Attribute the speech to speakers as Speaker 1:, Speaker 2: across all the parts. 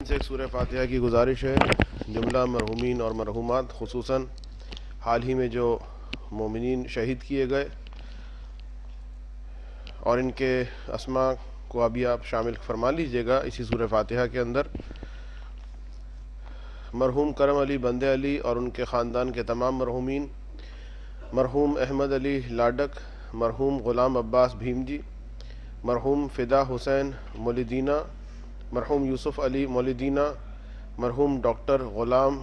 Speaker 1: سے ایک سورہ فاتحہ کی گزارش ہے. جملہ مرحومین اور مرحومات، خصوصاً حال ہی میں جو مومنین شہید کیے گئے اور ان کے اسماء کو ابھی آپ شامل فرما لیجئے گا اسی سورہ فاتحہ کے اندر. مرحوم کرم علی بندے علی اور ان کے خاندان کے تمام مرحومین، مرحوم احمد علی لاڈک، مرحوم غلام عباس بھیم جی، مرحوم فدا حسین مولیدینہ، مرحوم یوسف علی مولیدینہ، مرحوم ڈاکٹر غلام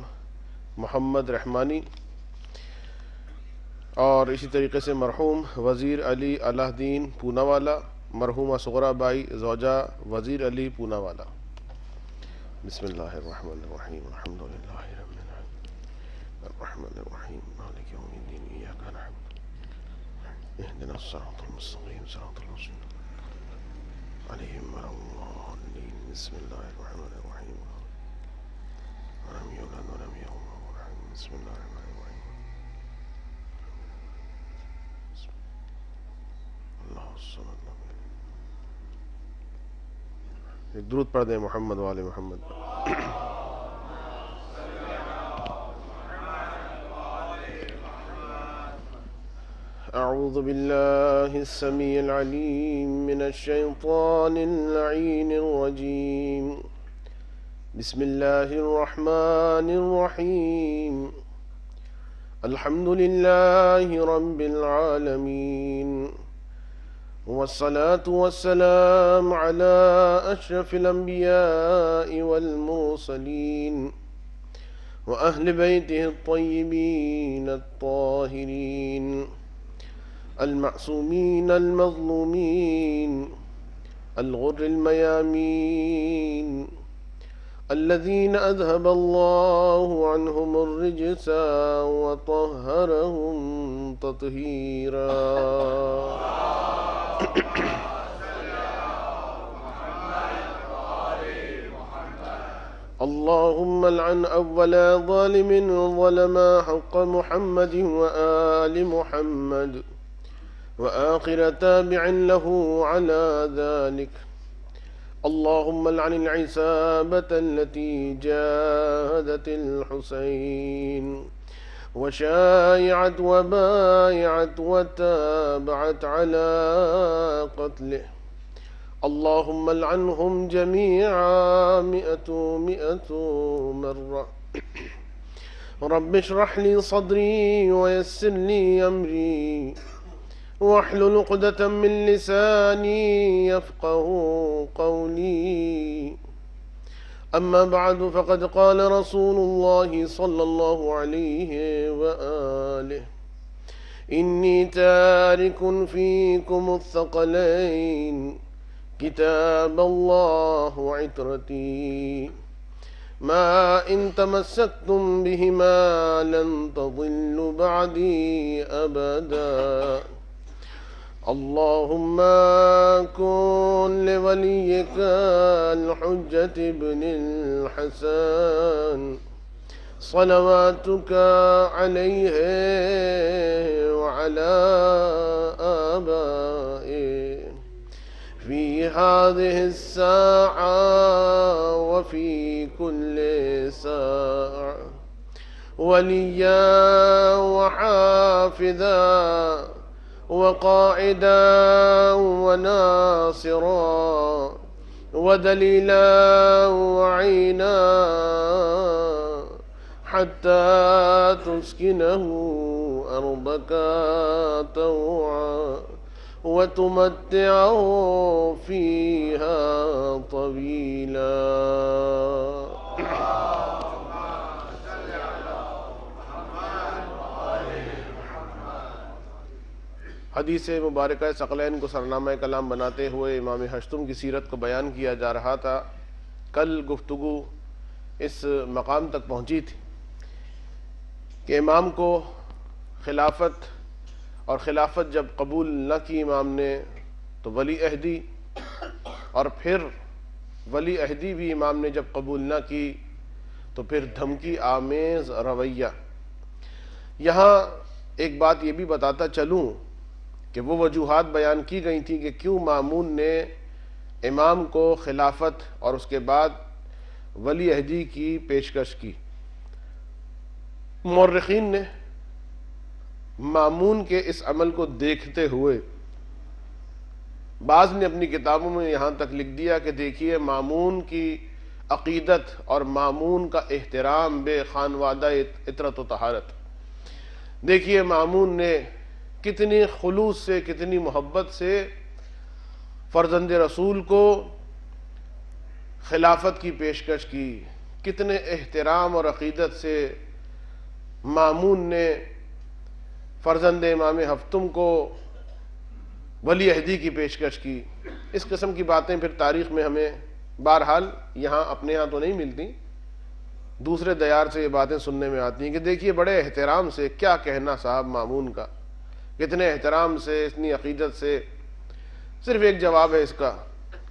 Speaker 1: محمد رحمانی، اور اسی طریقے سے مرحوم وزیر علی الہ دین پوناوالا، مرحومہ صغرا بائی زوجہ وزیر علی پوناوالا. بسم اللہ الرحمن الرحیم. الحمد للہ رب العالمین الرحمن الرحیم مالک یوم الدین ایاک نعبد اهدنا الصراط المستقیم صراط الذین علیہم غیر المغضوب علیہم. بسم اللہ الرحمن الرحیم. ولم یولد ولم یکن له کفوا احد. بسم اللہ الرحمن الرحیم. اللہ الصمد. ایک درود پڑھ دیں محمد و آل محمد پر. اعوذ باللہ السمیع العلیم من الشیطان اللعین الرجیم. بسم اللہ الرحمن الرحیم. الحمد للہ رب العالمین والصلاة والسلام على أشرف الأنبياء والمرسلين وأهل بيته الطيبين الطاهرين المعصومين المظلومين الغر الميامين الذين أذهب الله عنهم الرجس وطهرهم تطهيرا. اللهم لعن أول ظالم ظلم حق محمد وآل محمد وآخر تابع له على ذلك. اللهم لعن العصابة التي جاهدت الحسين وشايعت وبايعت وتابعت على قتله. اللهم لعنهم جميعا مئة مرة. رب اشرح لي صدري ويسر لي أمري واحلل عقدة من لساني يفقه قولي. أما بعد، فقد قال رسول الله صلى الله عليه وآله: إني تارك فيكم الثقلين كتاب الله وعترتي ما إن تمسكتم بهما لن تضلوا بعدي أبدا. اللهم كن لوليك الحجة ابن الحسن صلواتك عليه وعلى آبائه في هذه الساعة وفي كل ساعة وليا وحافظا وقاعدا وناصرا ودليلا وعينا حتى تسكنه أرضك طوعا وتمتعه فيها طويلا. حدیث مبارکہ ثقلین کو سرنامہ کلام بناتے ہوئے امام ہشتم کی سیرت کو بیان کیا جا رہا تھا. کل گفتگو اس مقام تک پہنچی تھی کہ امام کو خلافت، اور خلافت جب قبول نہ کی امام نے تو ولی عہدی، اور پھر ولی عہدی بھی امام نے جب قبول نہ کی تو پھر دھمکی آمیز رویہ. یہاں ایک بات یہ بھی بتاتا چلوں کہ وہ وجوہات بیان کی گئی تھیں کہ کیوں مامون نے امام کو خلافت اور اس کے بعد ولی عہدی کی پیشکش کی۔ مورخین نے مامون کے اس عمل کو دیکھتے ہوئے بعض نے اپنی کتابوں میں یہاں تک لکھ دیا کہ دیکھیے مامون کی عقیدت اور مامون کا احترام بے خانوادہ عطرت و طہارت، دیکھیے مامون نے کتنی خلوص سے، کتنی محبت سے فرزند رسول کو خلافت کی پیشکش کی، کتنے احترام اور عقیدت سے مامون نے فرزند امام ہفتم کو ولی عہدی کی پیشکش کی۔ اس قسم کی باتیں پھر تاریخ میں ہمیں بہرحال یہاں اپنے ہاں تو نہیں ملتی، دوسرے دیار سے یہ باتیں سننے میں آتی ہیں کہ دیکھیے بڑے احترام سے، کیا کہنا صاحب مامون کا، کتنے احترام سے، اتنی عقیدت سے۔ صرف ایک جواب ہے اس کا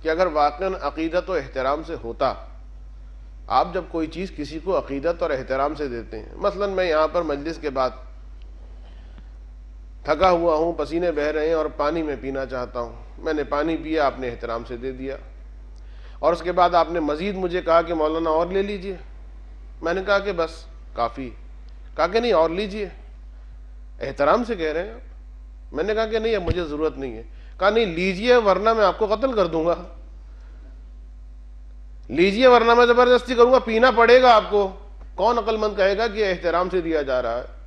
Speaker 1: کہ اگر واقعاً عقیدت و احترام سے ہوتا، آپ جب کوئی چیز کسی کو عقیدت اور احترام سے دیتے ہیں، مثلا میں یہاں پر مجلس کے بعد تھکا ہوا ہوں، پسینے بہہ رہے ہیں اور پانی میں پینا چاہتا ہوں، میں نے پانی پیا، آپ نے احترام سے دے دیا، اور اس کے بعد آپ نے مزید مجھے کہا کہ مولانا اور لے لیجئے، میں نے کہا کہ بس کافی، کہا کہ نہیں اور لیجئے، احترام سے کہہ رہے ہیں آپ، میں نے کہا کہ نہیں اب مجھے ضرورت نہیں ہے، کہا نہیں لیجئے ورنہ میں آپ کو قتل کر دوں گا، لیجئے ورنہ میں زبردستی کروں گا، پینا پڑے گا آپ کو، کون عقل مند کہے گا کہ احترام سے دیا جا رہا ہے؟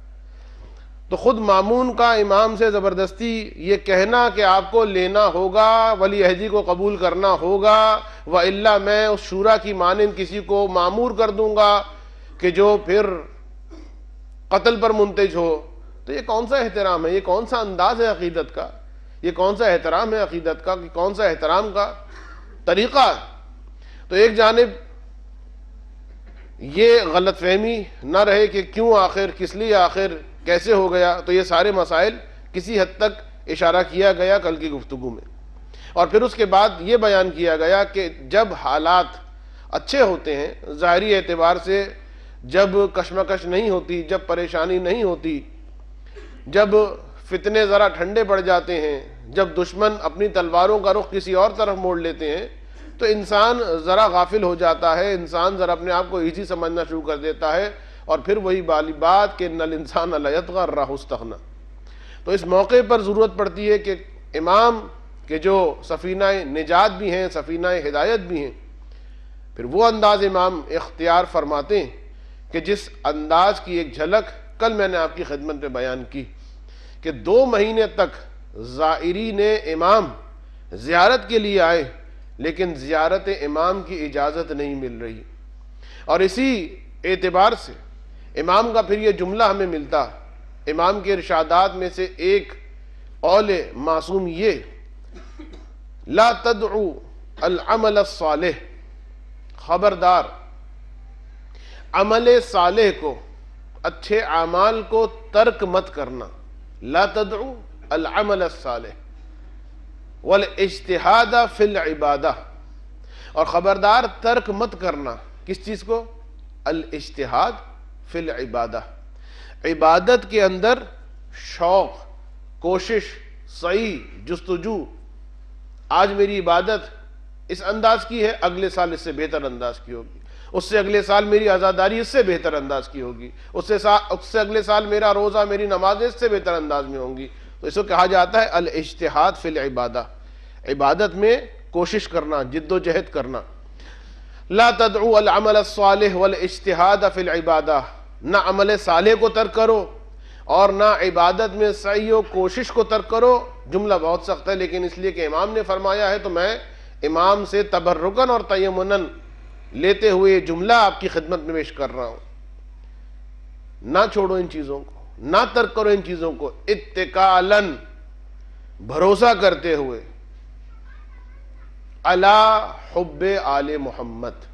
Speaker 1: تو خود مامون کا امام سے زبردستی یہ کہنا کہ آپ کو لینا ہوگا، ولی عہدی کو قبول کرنا ہوگا، وَإِلَّا میں اس شورا کی مانند کسی کو معمور کر دوں گا کہ جو پھر قتل پر منتج ہو، تو یہ کون سا احترام ہے؟ یہ کون سا انداز ہے عقیدت کا؟ یہ کون سا احترام ہے عقیدت کا؟ کون سا احترام کا طریقہ؟ تو ایک جانب یہ غلط فہمی نہ رہے کہ کیوں آخر، کس لیے آخر، کیسے ہو گیا، تو یہ سارے مسائل کسی حد تک اشارہ کیا گیا کل کی گفتگو میں، اور پھر اس کے بعد یہ بیان کیا گیا کہ جب حالات اچھے ہوتے ہیں، ظاہری اعتبار سے جب کشمکش نہیں ہوتی، جب پریشانی نہیں ہوتی، جب فتنے ذرا ٹھنڈے پڑ جاتے ہیں، جب دشمن اپنی تلواروں کا رخ کسی اور طرف موڑ لیتے ہیں، تو انسان ذرا غافل ہو جاتا ہے، انسان ذرا اپنے آپ کو ایزی سمجھنا شروع کر دیتا ہے، اور پھر وہی بالی بات کہ ان الانسان لیطغی ان رآہ استغنی۔ تو اس موقع پر ضرورت پڑتی ہے کہ امام کے جو سفینہ نجات بھی ہیں، سفینہ ہدایت بھی ہیں، پھر وہ انداز امام اختیار فرماتے ہیں کہ جس انداز کی ایک جھلک کل میں نے آپ کی خدمت میں بیان کی کہ 2 مہینے تک زائرین امام زیارت کے لیے آئے، لیکن زیارت امام کی اجازت نہیں مل رہی، اور اسی اعتبار سے امام کا پھر یہ جملہ ہمیں ملتا، امام کے ارشادات میں سے ایک قول معصوم یہ، لا تدعو العمل الصالح، خبردار عمل صالح کو، اچھے اعمال کو ترک مت کرنا، لا تدعو العمل الصالح والاجتہاد فی العبادہ، اور خبردار ترک مت کرنا کس چیز کو؟ الاجتہاد فی العبادہ، عبادت کے اندر شوق، کوشش، سعی، جستجو، آج میری عبادت اس انداز کی ہے، اگلے سال اس سے بہتر انداز کی ہوگی، اس سے اگلے سال میری عزاداری اس سے بہتر انداز کی ہوگی، اس سے اگلے سال میرا روزہ، میری نمازیں اس سے بہتر انداز میں ہوں گی۔ تو اس کو کہا جاتا ہے الاجتہاد فی العبادہ، عبادت میں کوشش کرنا، جد و جہد کرنا۔ لا تدعو العمل الصالح والاجتہاد فی العبادہ، نہ عمل صالح کو ترک کرو اور نہ عبادت میں سعی و کوشش کو ترک کرو۔ جملہ بہت سخت ہے، لیکن اس لیے کہ امام نے فرمایا ہے تو میں امام سے تبرکن اور تیمنن لیتے ہوئے جملہ آپ کی خدمت میں پیش کر رہا ہوں۔ نہ چھوڑو ان چیزوں کو، نہ ترک کرو ان چیزوں کو، اتکالن، بھروسہ کرتے ہوئے، علی حب آل محمد،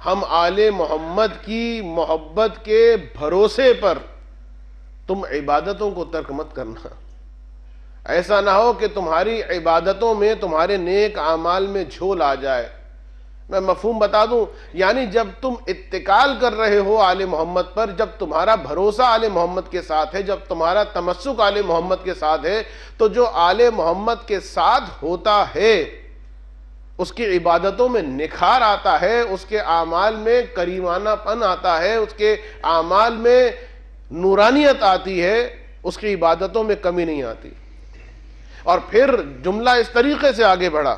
Speaker 1: ہم آل محمد کی محبت کے بھروسے پر تم عبادتوں کو ترک مت کرنا۔ ایسا نہ ہو کہ تمہاری عبادتوں میں، تمہارے نیک اعمال میں جھول آ جائے۔ میں مفہوم بتا دوں، یعنی جب تم اتکال کر رہے ہو آل محمد پر، جب تمہارا بھروسہ آل محمد کے ساتھ ہے، جب تمہارا تمسک آل محمد کے ساتھ ہے، تو جو آل محمد کے ساتھ ہوتا ہے اس کی عبادتوں میں نکھار آتا ہے، اس کے اعمال میں کریمانہ پن آتا ہے، اس کے اعمال میں نورانیت آتی ہے، اس کی عبادتوں میں کمی نہیں آتی۔ اور پھر جملہ اس طریقے سے آگے بڑھا،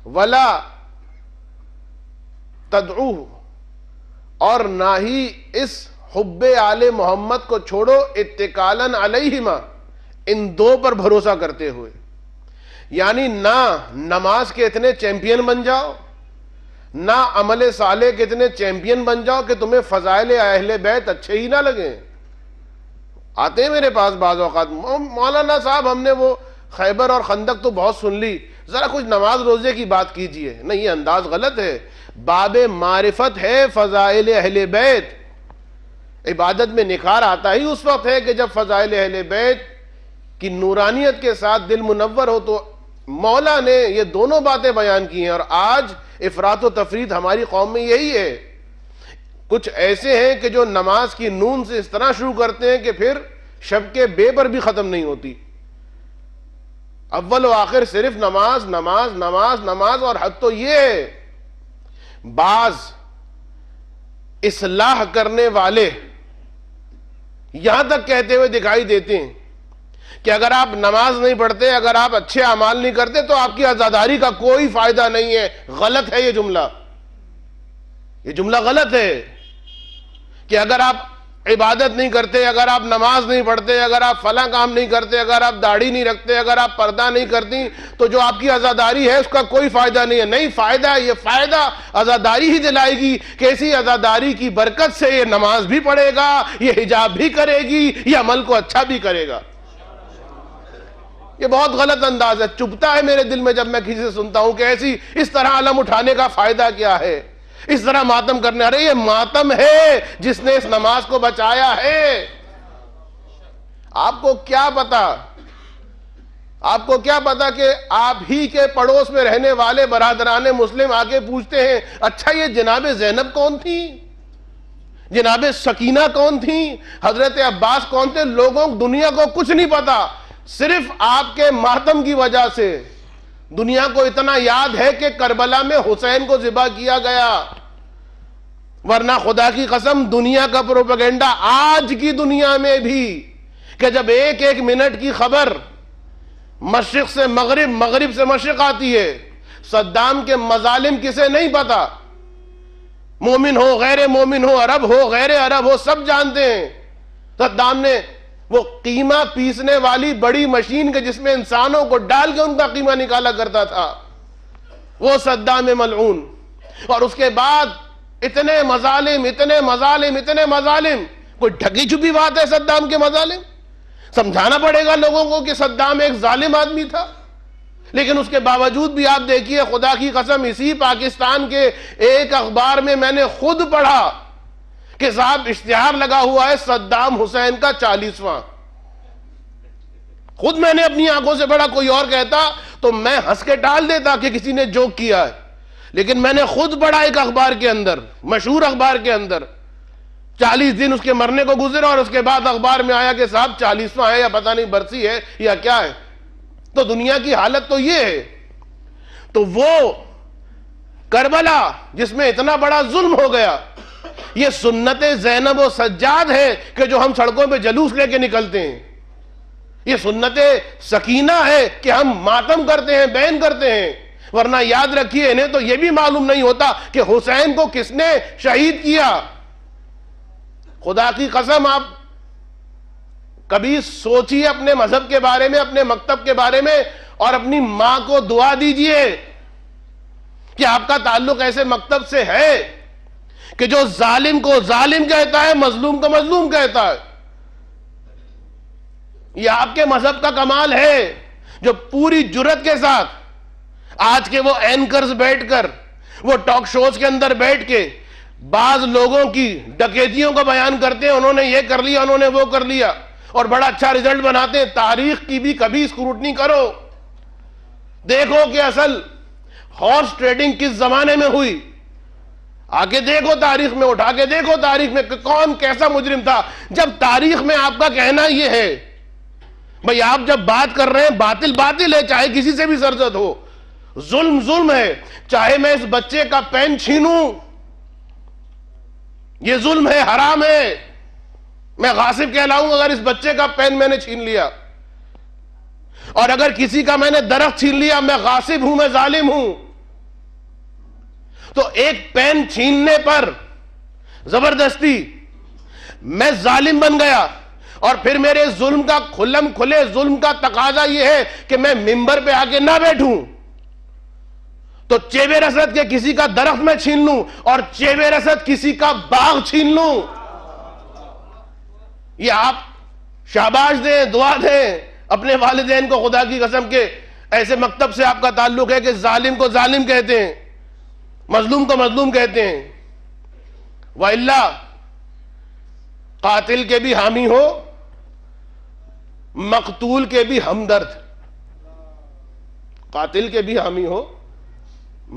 Speaker 1: وَلَا تَدْعُوهُ، اور نہ ہی اس حب آل محمد کو چھوڑو، اتکالاً علیہما، ان دو پر بھروسہ کرتے ہوئے، یعنی نہ نماز کے اتنے چیمپئن بن جاؤ، نہ عمل صالح کے اتنے چیمپئن بن جاؤ کہ تمہیں فضائل اہل بیت اچھے ہی نہ لگیں۔ آتے ہیں میرے پاس بعض اوقات، مولانا صاحب ہم نے وہ خیبر اور خندق تو بہت سن لی، ذرا کچھ نماز روزے کی بات کیجئے۔ نہیں، یہ انداز غلط ہے۔ باب معرفت ہے فضائل اہل بیت۔ عبادت میں نکھار آتا ہی اس وقت ہے کہ جب فضائل اہل بیت کی نورانیت کے ساتھ دل منور ہو۔ تو مولا نے یہ دونوں باتیں بیان کی ہیں، اور آج افراط و تفریط ہماری قوم میں یہی ہے۔ کچھ ایسے ہیں کہ جو نماز کی نون سے اس طرح شروع کرتے ہیں کہ پھر شب کے بے پر بھی ختم نہیں ہوتی، اول و آخر صرف نماز نماز نماز نماز۔ اور حد تو یہ ہے، بعض اصلاح کرنے والے یہاں تک کہتے ہوئے دکھائی دیتے ہیں کہ اگر آپ نماز نہیں پڑھتے، اگر آپ اچھے اعمال نہیں کرتے تو آپ کی عزاداری کا کوئی فائدہ نہیں ہے۔ غلط ہے یہ جملہ غلط ہے کہ اگر آپ عبادت نہیں کرتے، اگر آپ نماز نہیں پڑھتے، اگر آپ فلاں کام نہیں کرتے، اگر آپ داڑھی نہیں رکھتے، اگر آپ پردہ نہیں کرتی تو جو آپ کی عزاداری ہے اس کا کوئی فائدہ نہیں ہے۔ نہیں، فائدہ ہے، یہ فائدہ عزاداری ہی دلائے گی کہ اسی عزاداری کی برکت سے یہ نماز بھی پڑھے گا، یہ حجاب بھی کرے گی، یہ عمل کو اچھا بھی کرے گا۔ یہ بہت غلط انداز ہے، چبھتا ہے میرے دل میں جب میں کسی سے سنتا ہوں کہ ایسی اس طرح علم اٹھانے کا فائدہ کیا ہے، اس طرح ماتم کرنے۔ ارے یہ ماتم ہے جس نے اس نماز کو بچایا ہے۔ آپ کو کیا پتا کہ آپ ہی کے پڑوس میں رہنے والے برادران مسلم آگے پوچھتے ہیں، اچھا یہ جناب زینب کون تھی، جناب سکینہ کون تھی، حضرت عباس کون تھے؟ لوگوں دنیا کو کچھ نہیں پتا، صرف آپ کے ماتم کی وجہ سے دنیا کو اتنا یاد ہے کہ کربلا میں حسین کو ذبح کیا گیا، ورنہ خدا کی قسم دنیا کا پروپیگنڈا آج کی دنیا میں بھی کہ جب ایک ایک منٹ کی خبر مشرق سے مغرب، مغرب سے مشرق آتی ہے، صدام کے مظالم کسے نہیں پتا، مومن ہو غیر مومن ہو، عرب ہو غیر عرب ہو، سب جانتے ہیں۔ صدام نے وہ قیمہ پیسنے والی بڑی مشین کے جس میں انسانوں کو ڈال کے ان کا قیمہ نکالا کرتا تھا، وہ صدام ملعون۔ اور اس کے بعد اتنے مظالم اتنے مظالم اتنے مظالم، کوئی ڈھکی چھپی بات ہے صدام کے مظالم؟ سمجھانا پڑے گا لوگوں کو کہ صدام ایک ظالم آدمی تھا، لیکن اس کے باوجود بھی آپ دیکھیے، خدا کی قسم اسی پاکستان کے ایک اخبار میں میں نے خود پڑھا کہ صاحب اشتہار لگا ہوا ہے صدام حسین کا 40واں۔ خود میں نے اپنی آنکھوں سے پڑھا، کوئی اور کہتا تو میں ہنس کے ٹال دیتا کہ کسی نے جوک کیا ہے، لیکن میں نے خود پڑھا ایک اخبار کے اندر، مشہور اخبار کے اندر، 40 دن اس کے مرنے کو گزرا اور اس کے بعد اخبار میں آیا کہ صاحب 40واں ہے، یا پتہ نہیں برسی ہے یا کیا ہے۔ تو دنیا کی حالت تو یہ ہے۔ تو وہ کربلا جس میں اتنا بڑا ظلم ہو گیا، یہ سنت زینب و سجاد ہے کہ جو ہم سڑکوں پہ جلوس لے کے نکلتے ہیں، یہ سنت سکینہ ہے کہ ہم ماتم کرتے ہیں، بین کرتے ہیں۔ ورنہ یاد رکھیے، انہیں تو یہ بھی معلوم نہیں ہوتا کہ حسین کو کس نے شہید کیا۔ خدا کی قسم آپ کبھی سوچیے اپنے مذہب کے بارے میں، اپنے مکتب کے بارے میں، اور اپنی ماں کو دعا دیجئے کہ آپ کا تعلق ایسے مکتب سے ہے کہ جو ظالم کو ظالم کہتا ہے، مظلوم کو مظلوم کہتا ہے۔ یہ آپ کے مذہب کا کمال ہے جو پوری جرت کے ساتھ آج کے وہ اینکرز بیٹھ کر، وہ ٹاک شوز کے اندر بیٹھ کے بعض لوگوں کی ڈکیتیوں کا بیان کرتے ہیں، انہوں نے یہ کر لیا، انہوں نے وہ کر لیا، اور بڑا اچھا رزلٹ بناتے ہیں۔ تاریخ کی بھی کبھی اسکروٹنی کرو، دیکھو کہ اصل ہارس ٹریڈنگ کس زمانے میں ہوئی، آگے دیکھو تاریخ میں، اٹھا کے دیکھو تاریخ میں کہ کون کیسا مجرم تھا۔ جب تاریخ میں آپ کا کہنا یہ ہے، بھئی آپ جب بات کر رہے ہیں باطل باطل ہے، چاہے کسی سے بھی سرزد ہو، ظلم ظلم ہے، چاہے میں اس بچے کا پین چھینوں، یہ ظلم ہے، حرام ہے، میں غاصب کہلاؤں اگر اس بچے کا پین میں نے چھین لیا، اور اگر کسی کا میں نے درخت چھین لیا میں غاصب ہوں، میں ظالم ہوں۔ تو ایک پین چھیننے پر زبردستی میں ظالم بن گیا، اور پھر میرے ظلم کا کھلم کھلے ظلم کا تقاضا یہ ہے کہ میں منبر پہ آ کے نہ بیٹھوں، تو چیب رسد کے کسی کا درخت میں چھین لوں اور چیب رسد کسی کا باغ چھین لوں۔ یہ آپ شاباش دیں، دعا دیں اپنے والدین کو، خدا کی قسم کے ایسے مکتب سے آپ کا تعلق ہے کہ ظالم کو ظالم کہتے ہیں، مظلوم کو مظلوم کہتے ہیں، وَإِلَّا قاتل کے بھی حامی ہو، مقتول کے بھی ہمدرد، قاتل کے بھی حامی ہو،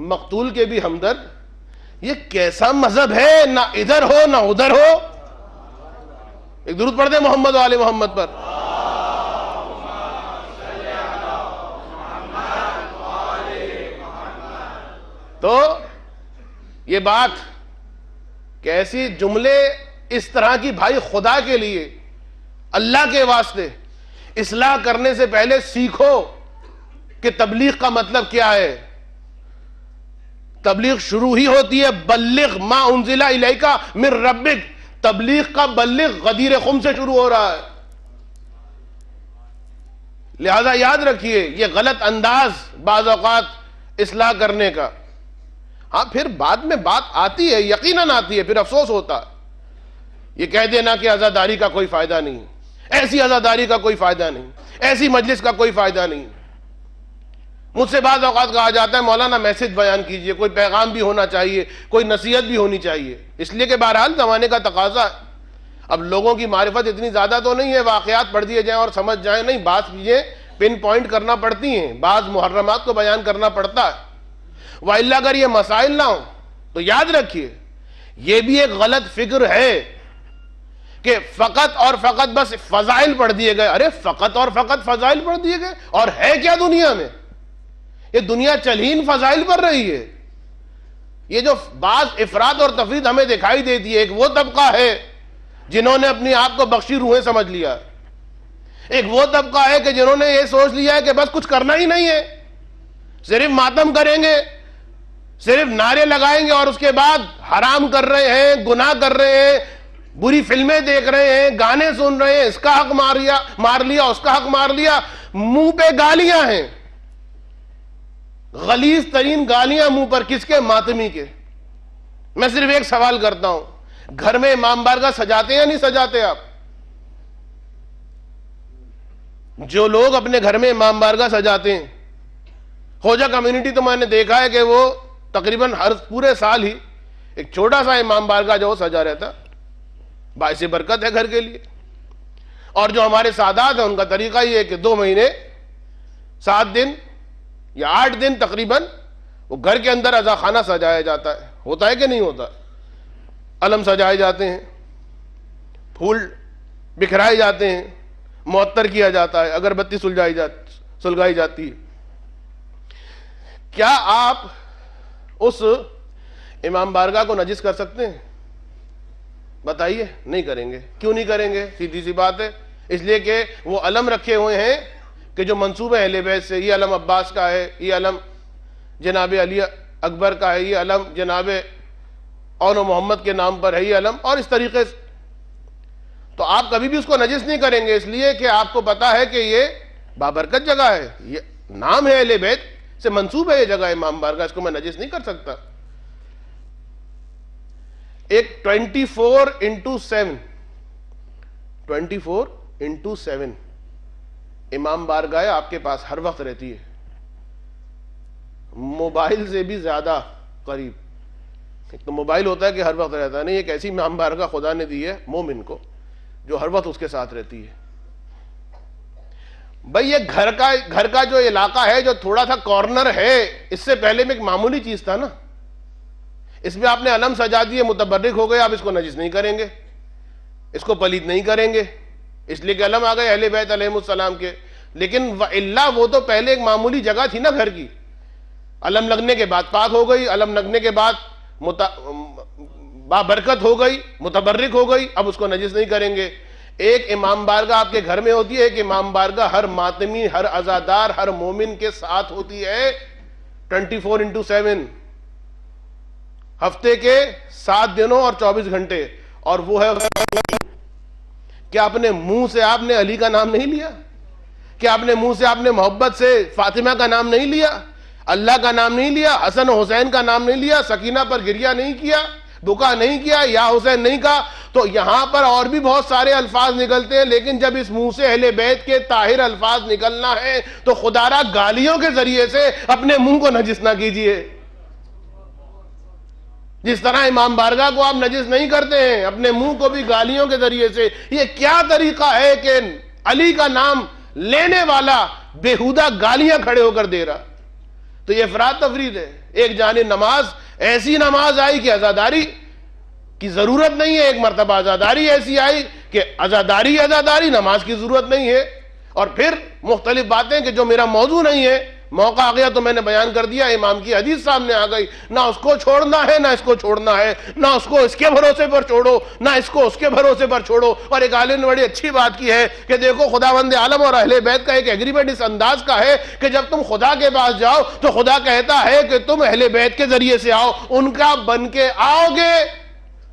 Speaker 1: مقتول کے بھی ہمدرد۔ یہ کیسا مذہب ہے، نہ ادھر ہو نہ ادھر ہو۔ ایک درود پڑھ دیں محمد و آل محمد پر۔ تو یہ بات کیسی جملے اس طرح کی، بھائی خدا کے لیے، اللہ کے واسطے اصلاح کرنے سے پہلے سیکھو کہ تبلیغ کا مطلب کیا ہے۔ تبلیغ شروع ہی ہوتی ہے بلغ ما انزل الیک من ربک، تبلیغ کا بلغ غدیر خم سے شروع ہو رہا ہے۔ لہذا یاد رکھیے یہ غلط انداز بعض اوقات اصلاح کرنے کا۔ ہاں پھر بعد میں بات آتی ہے، یقیناً آتی ہے، پھر افسوس ہوتا ہے۔ یہ کہہ دینا کہ عزاداری کا کوئی فائدہ نہیں، ایسی عزاداری کا کوئی فائدہ نہیں، ایسی مجلس کا کوئی فائدہ نہیں۔ مجھ سے بعض اوقات کہا جاتا ہے مولانا میسج بیان کیجئے، کوئی پیغام بھی ہونا چاہیے، کوئی نصیحت بھی ہونی چاہیے، اس لیے کہ بہرحال زمانے کا تقاضا ہے۔ اب لوگوں کی معرفت اتنی زیادہ تو نہیں ہے واقعات پڑھ دیے جائیں اور سمجھ جائیں، نہیں، بعض چیزیں پن پوائنٹ کرنا پڑتی ہیں، بعض محرمات کو بیان کرنا پڑتا ہے۔ وَإِلَّا اگر یہ مسائل نہ ہوں تو یاد رکھیے یہ بھی ایک غلط فکر ہے کہ فقط اور فقط بس فضائل پڑھ دیے گئے۔ ارے فقط اور فقط فضائل پڑھ دیے گئے، اور ہے کیا دنیا میں؟ یہ دنیا چلین فضائل پر رہی ہے۔ یہ جو بعض افراد اور تفرید ہمیں دکھائی دیتی ہے، ایک وہ طبقہ ہے جنہوں نے اپنی آپ کو بخشی روحیں سمجھ لیا، ایک وہ طبقہ ہے کہ جنہوں نے یہ سوچ لیا ہے کہ بس کچھ کرنا ہی نہیں ہے، صرف ماتم کریں گے، صرف نعرے لگائیں گے، اور اس کے بعد حرام کر رہے ہیں، گناہ کر رہے ہیں، بری فلمیں دیکھ رہے ہیں، گانے سن رہے ہیں، اس کا حق مار لیا، اس کا حق مار لیا، منہ پہ گالیاں ہیں، غلیظ ترین گالیاں منہ پر، کس کے؟ ماتمی کے۔ میں صرف ایک سوال کرتا ہوں، گھر میں امام بارگاہ سجاتے ہیں یا نہیں سجاتے آپ؟ جو لوگ اپنے گھر میں امام بارگاہ سجاتے ہیں، خوجہ کمیونٹی تو میں نے دیکھا ہے کہ وہ تقریباً ہر پورے سال ہی ایک چھوٹا سا امام بارگاہ جو سجا رہتا، باعث برکت ہے گھر کے لیے۔ اور جو ہمارے سادات ہیں ان کا طریقہ یہ ہے کہ 2 مہینے 7 دن یا 8 دن تقریباً وہ گھر کے اندر عزا خانہ سجایا جاتا ہے۔ ہوتا ہے کہ نہیں ہوتا؟ علم سجائے جاتے ہیں، پھول بکھرائے جاتے ہیں، معطر کیا جاتا ہے، اگربتی سلگائی جاتی ہے۔ کیا آپ اس امام بارگاہ کو نجس کر سکتے ہیں؟ بتائیے، نہیں کریں گے۔ کیوں نہیں کریں گے؟ سیدھی سی بات ہے، اس لیے کہ وہ علم رکھے ہوئے ہیں کہ جو منسوب ہے اہل بیت سے، یہ علم عباس کا ہے، یہ علم جناب علی اکبر کا ہے، یہ علم جناب اون و محمد کے نام پر ہے، یہ علم، اور اس طریقے سے۔ تو آپ کبھی بھی اس کو نجس نہیں کریں گے، اس لیے کہ آپ کو پتا ہے کہ یہ بابرکت جگہ ہے، یہ نام ہے اہل بیت سے منسوب ہے، یہ جگہ امام بارگاہ، اس کو میں نجس نہیں کر سکتا۔ ایک 24/7 امام بارگاہ آپ کے پاس ہر وقت رہتی ہے، موبائل سے بھی زیادہ قریب۔ ایک تو موبائل ہوتا ہے کہ ہر وقت رہتا ہے، نہیں، ایک ایسی امام بارگاہ خدا نے دی ہے مومن کو جو ہر وقت اس کے ساتھ رہتی ہے۔ بھئی یہ گھر کا جو علاقہ ہے، جو تھوڑا سا کارنر ہے، اس سے پہلے میں ایک معمولی چیز تھا نا، اس میں آپ نے علم سجا دیے، متبرک ہو گئے، آپ اس کو نجس نہیں کریں گے، اس کو پلید نہیں کریں گے، اس لیے کہ علم آ گئے اہل بیت علیہ السلام کے۔ لیکن وَإِلَّا وہ تو پہلے ایک معمولی جگہ تھی نا گھر کی، علم لگنے کے بعد پاک ہو گئی، علم لگنے کے بعد بابرکت ہو گئی، متبرک ہو گئی، اب اس کو نجس نہیں کریں گے۔ ایک امام بارگاہ آپ کے گھر میں ہوتی ہے، ایک امام بارگاہ ہر ماتمی، ہر عزادار، ہر مومن کے ساتھ ہوتی ہے 24x7، ہفتے کے 7 دنوں اور 24 گھنٹے، اور وہ ہے کیا اپنے منہ سے آپ نے علی کا نام نہیں لیا؟ کیا اپنے منہ سے آپ نے محبت سے فاطمہ کا نام نہیں لیا، اللہ کا نام نہیں لیا، حسن و حسین کا نام نہیں لیا، سکینہ پر گریہ نہیں کیا، بکا نہیں کیا، یا حسین نہیں کہا؟ تو یہاں پر اور بھی بہت سارے الفاظ نکلتے ہیں، لیکن جب اس منہ سے اہل بیت کے طاہر الفاظ نکلنا ہے تو خدا را گالیوں کے ذریعے سے اپنے منہ کو نجس نہ کیجئے۔ جس طرح امام بارگاہ کو آپ نجس نہیں کرتے ہیں، اپنے منہ کو بھی گالیوں کے ذریعے سے۔ یہ کیا طریقہ ہے کہ علی کا نام لینے والا بےہودہ گالیاں کھڑے ہو کر دے رہا؟ تو یہ افراط تفریط ہے۔ ایک جانب نماز، ایسی نماز آئی کہ عزاداری کی ضرورت نہیں ہے، ایک مرتبہ عزاداری ایسی آئی کہ عزاداری نماز کی ضرورت نہیں ہے، اور پھر مختلف باتیں کہ جو میرا موضوع نہیں ہے، موقع آ گیا تو میں نے بیان کر دیا، امام کی حدیث سامنے آ گئی، نہ اس کو چھوڑنا ہے نہ اس کو چھوڑنا ہے، نہ اس کو اس کے بھروسے پر چھوڑو نہ اس کو اس کے بھروسے پر چھوڑو۔ اور ایک عالم نے بڑی اچھی بات کی ہے کہ دیکھو خداوند عالم اور اہل بیت کا ایک ایگریمنٹ اس انداز کا ہے کہ جب تم خدا کے پاس جاؤ تو خدا کہتا ہے کہ تم اہل بیت کے ذریعے سے آؤ، ان کا بن کے آؤ گے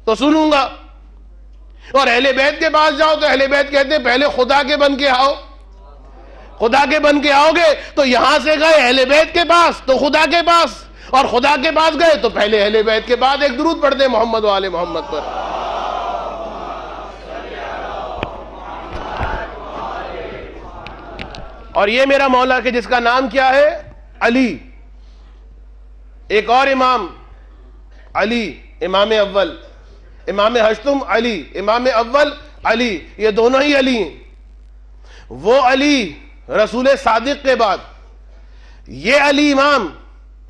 Speaker 1: تو سنوں گا، اور اہل بیت کے پاس جاؤ تو اہل بیت کہتے ہیں پہلے خدا کے بن کے آؤ، خدا کے بن کے آؤ گے تو یہاں سے گئے اہل بیت کے پاس تو خدا کے پاس، اور خدا کے پاس گئے تو پہلے اہل بیت کے بعد ایک درود پڑھ دیں محمد و آل محمد پر۔ اور یہ میرا مولا کہ جس کا نام کیا ہے؟ علی۔ ایک اور امام علی، امام اول، امام ہشتم علی، امام اول علی، یہ دونوں ہی علی ہیں۔ وہ علی رسول صادق کے بعد، یہ علی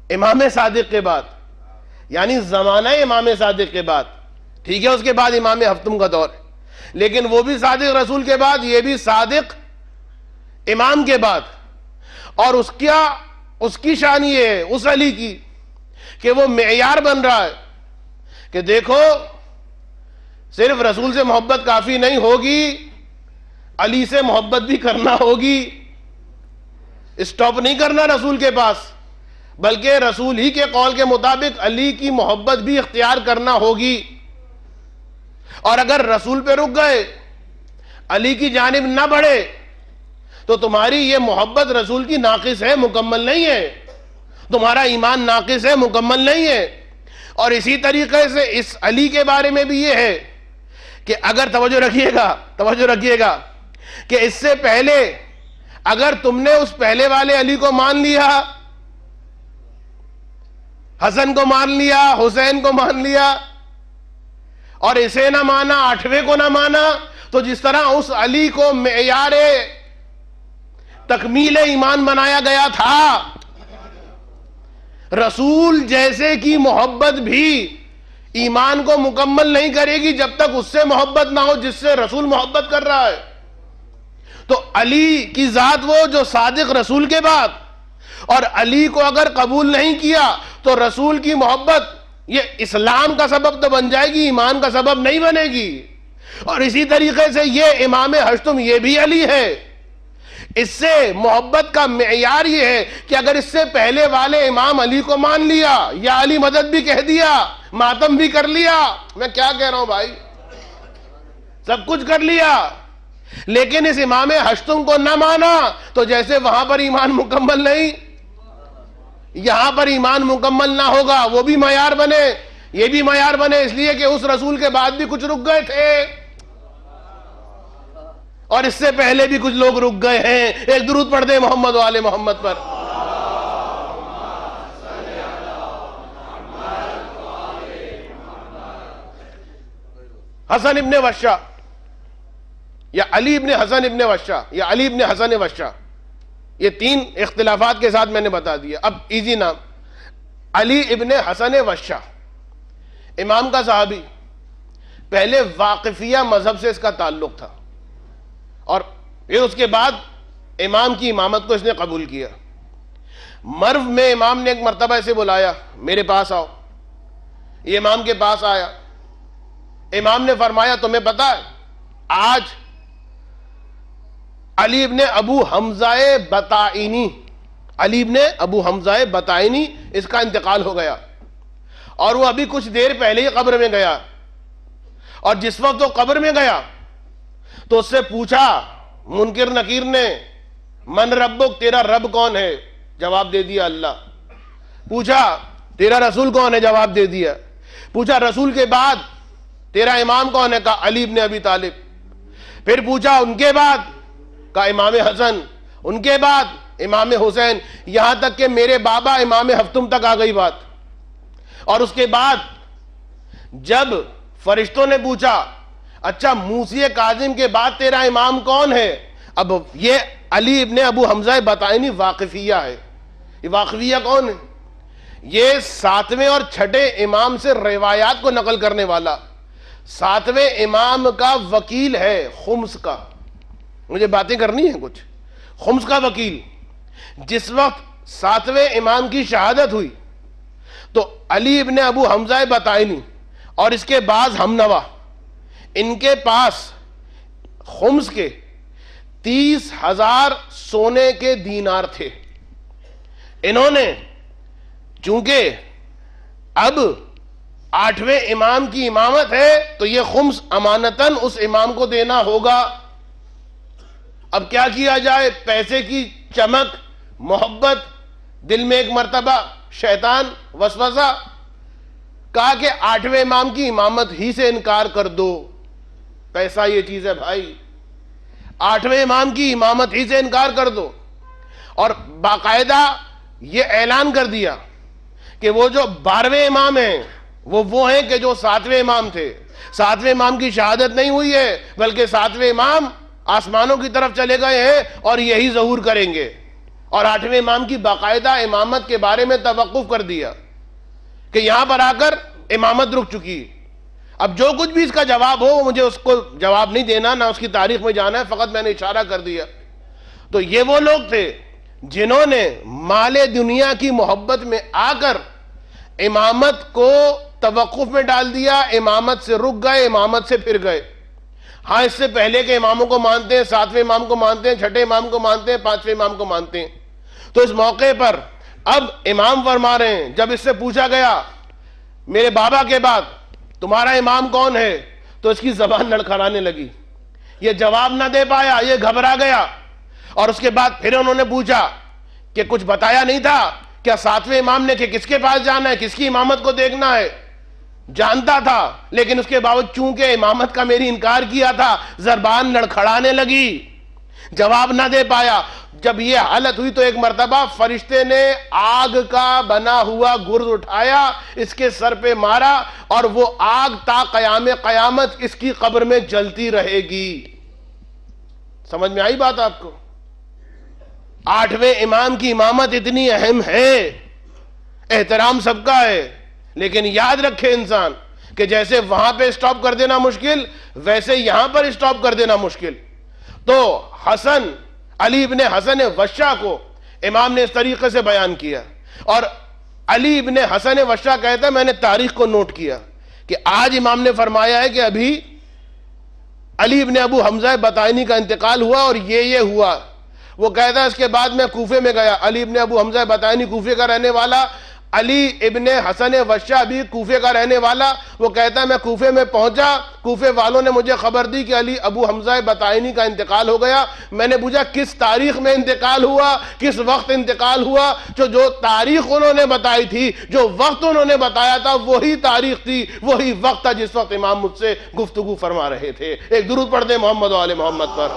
Speaker 1: امام صادق کے بعد، یعنی زمانہ امام صادق کے بعد، ٹھیک ہے، اس کے بعد امام ہفتم کا دور ہے، لیکن وہ بھی صادق رسول کے بعد، یہ بھی صادق امام کے بعد۔ اور اس کی شان یہ ہے اس علی کی کہ وہ معیار بن رہا ہے کہ دیکھو صرف رسول سے محبت کافی نہیں ہوگی، علی سے محبت بھی کرنا ہوگی۔ اسٹاپ نہیں کرنا رسول کے پاس، بلکہ رسول ہی کے قول کے مطابق علی کی محبت بھی اختیار کرنا ہوگی۔ اور اگر رسول پہ رک گئے، علی کی جانب نہ بڑھے، تو تمہاری یہ محبت رسول کی ناقص ہے، مکمل نہیں ہے، تمہارا ایمان ناقص ہے، مکمل نہیں ہے۔ اور اسی طریقے سے اس علی کے بارے میں بھی یہ ہے کہ اگر توجہ رکھیے گا کہ اس سے پہلے اگر تم نے اس پہلے والے علی کو مان لیا، حسن کو مان لیا، حسین کو مان لیا، اور اسے نہ مانا، 8ویں کو نہ مانا، تو جس طرح اس علی کو معیار تکمیل ایمان بنایا گیا تھا، رسول جیسے کی محبت بھی ایمان کو مکمل نہیں کرے گی جب تک اس سے محبت نہ ہو جس سے رسول محبت کر رہا ہے۔ تو علی کی ذات وہ جو صادق رسول کے بعد، اور علی کو اگر قبول نہیں کیا تو رسول کی محبت یہ اسلام کا سبب تو بن جائے گی، ایمان کا سبب نہیں بنے گی۔ اور اسی طریقے سے یہ امام ہشتم، یہ بھی علی ہے، اس سے محبت کا معیار یہ ہے کہ اگر اس سے پہلے والے امام علی کو مان لیا، یا علی مدد بھی کہہ دیا، ماتم بھی کر لیا، میں کیا کہہ رہا ہوں بھائی، سب کچھ کر لیا، لیکن اس امام ہشتم کو نہ مانا تو جیسے وہاں پر ایمان مکمل نہیں، یہاں پر ایمان مکمل نہ ہوگا، وہ بھی معیار بنے، یہ بھی معیار بنے، اس لیے کہ اس رسول کے بعد بھی کچھ رک گئے تھے اور اس سے پہلے بھی کچھ لوگ رک گئے ہیں۔ ایک درود پڑھ دیں محمد و آل محمد پر۔ حسن ابن وشا یا علی ابن حسن ابن وشا یا علی ابن حسن وشا، یہ 3 اختلافات کے ساتھ میں نے بتا دیا۔ اب ایزی نام، علی ابن حسن وشا، امام کا صحابی، پہلے واقفیہ مذہب سے اس کا تعلق تھا، اور پھر اس کے بعد امام کی امامت کو اس نے قبول کیا۔ مرو میں امام نے ایک مرتبہ اسے بلایا، میرے پاس آؤ. یہ امام کے پاس آیا. امام نے فرمایا تمہیں پتا ہے آج علی ابن ابو حمزہ بطائنی، علی ابن ابو حمزہ بطائنی اس کا انتقال ہو گیا، اور وہ ابھی کچھ دیر پہلے ہی قبر میں گیا. اور جس وقت وہ قبر میں گیا تو اس سے پوچھا منکر نکیر نے، من ربک، تیرا رب کون ہے؟ جواب دے دیا اللہ. پوچھا تیرا رسول کون ہے؟ جواب دے دیا. پوچھا رسول کے بعد تیرا امام کون ہے؟ کہا علی ابن ابی طالب. پھر پوچھا ان کے بعد؟ کہا امام حسن. ان کے بعد امام حسین، یہاں تک کہ میرے بابا امام ہفتم تک آ گئی بات. اور اس کے بعد جب فرشتوں نے پوچھا اچھا موسی کاظم کے بعد تیرا امام کون ہے؟ اب یہ علی ابن ابو حمزہ بطائنی واقفیہ ہے. یہ واقفیہ کون ہے؟ یہ 7ویں اور 6ٹھے امام سے روایات کو نقل کرنے والا، 7ویں امام کا وکیل ہے، خمس کا. مجھے باتیں کرنی ہیں کچھ. خمس کا وکیل. جس وقت 7ویں امام کی شہادت ہوئی تو علی ابن ابو حمزہ بطائنی اور اس کے بعض ہمنوا، ان کے پاس خمس کے 30,000 سونے کے دینار تھے. انہوں نے چونکہ اب 8ویں امام کی امامت ہے تو یہ خمس امانتاً اس امام کو دینا ہوگا. اب کیا کیا جائے؟ پیسے کی چمک، محبت، دل میں ایک مرتبہ شیطان وسوسہ، کہا کہ 8ویں امام کی امامت ہی سے انکار کر دو. پیسہ یہ چیز ہے بھائی، 8ویں امام کی امامت ہی سے انکار کر دو. اور باقاعدہ یہ اعلان کر دیا کہ وہ جو 12ویں امام ہیں وہ ہیں کہ جو 7ویں امام تھے. 7ویں امام کی شہادت نہیں ہوئی ہے بلکہ 7ویں امام آسمانوں کی طرف چلے گئے ہیں اور یہی ظہور کریں گے. اور 8ویں امام کی باقاعدہ امامت کے بارے میں توقف کر دیا کہ یہاں پر آ کر امامت رک چکی. اب جو کچھ بھی اس کا جواب ہو مجھے اس کو جواب نہیں دینا، نہ اس کی تاریخ میں جانا ہے، فقط میں نے اشارہ کر دیا. تو یہ وہ لوگ تھے جنہوں نے مال دنیا کی محبت میں آ کر امامت کو توقف میں ڈال دیا، امامت سے رک گئے، امامت سے پھر گئے. ہاں اس سے پہلے کے اماموں کو مانتے ہیں، 7ویں امام کو مانتے ہیں، 6ٹھے امام کو مانتے ہیں، 5ویں امام کو مانتے ہیں. تو اس موقع پر اب امام فرما رہے ہیں، جب اس سے پوچھا گیا میرے بابا کے بعد تمہارا امام کون ہے تو اس کی زبان لڑکھڑانے لگی. یہ جواب نہ دے پایا، یہ گھبرا گیا. اور اس کے بعد پھر انہوں نے پوچھا کہ کچھ بتایا نہیں تھا کیا 7ویں امام نے کہ کس کے پاس جانا ہے، کس کی امامت کو دیکھنا ہے؟ جانتا تھا، لیکن اس کے باوجود چونکہ امامت کا میری انکار کیا تھا، زبان لڑکھڑانے لگی، جواب نہ دے پایا. جب یہ حالت ہوئی تو ایک مرتبہ فرشتے نے آگ کا بنا ہوا گرز اٹھایا، اس کے سر پہ مارا، اور وہ آگ تا قیام قیامت اس کی قبر میں جلتی رہے گی. سمجھ میں آئی بات آپ کو؟ 8ویں امام کی امامت اتنی اہم ہے، احترام سب کا ہے، لیکن یاد رکھے انسان کہ جیسے وہاں پہ اسٹاپ کر دینا مشکل، ویسے یہاں پر اسٹاپ کر دینا مشکل. تو حسن، علی ابن حسن وشا کو امام نے اس طریقے سے بیان کیا. اور علی ابن حسن وشا کہتا ہے میں نے تاریخ کو نوٹ کیا کہ آج امام نے فرمایا ہے کہ ابھی علی ابن ابو حمزہ بطائنی کا انتقال ہوا اور یہ ہوا. وہ کہتا ہے اس کے بعد میں کوفے میں گیا. علی ابن ابو حمزہ بطائنی کوفے کا رہنے والا، علی ابن حسن وشا بھی کوفے کا رہنے والا. وہ کہتا ہے میں کوفے میں پہنچا، کوفے والوں نے مجھے خبر دی کہ علی ابو حمزہ بطائنی کا انتقال ہو گیا. میں نے پوچھا کس تاریخ میں انتقال ہوا، کس وقت انتقال ہوا؟ جو تاریخ انہوں نے بتائی تھی، جو وقت انہوں نے بتایا تھا، وہی تاریخ تھی، وہی وقت تھا جس وقت امام مجھ سے گفتگو فرما رہے تھے. ایک درود پڑھ دیں محمد و آل محمد پر.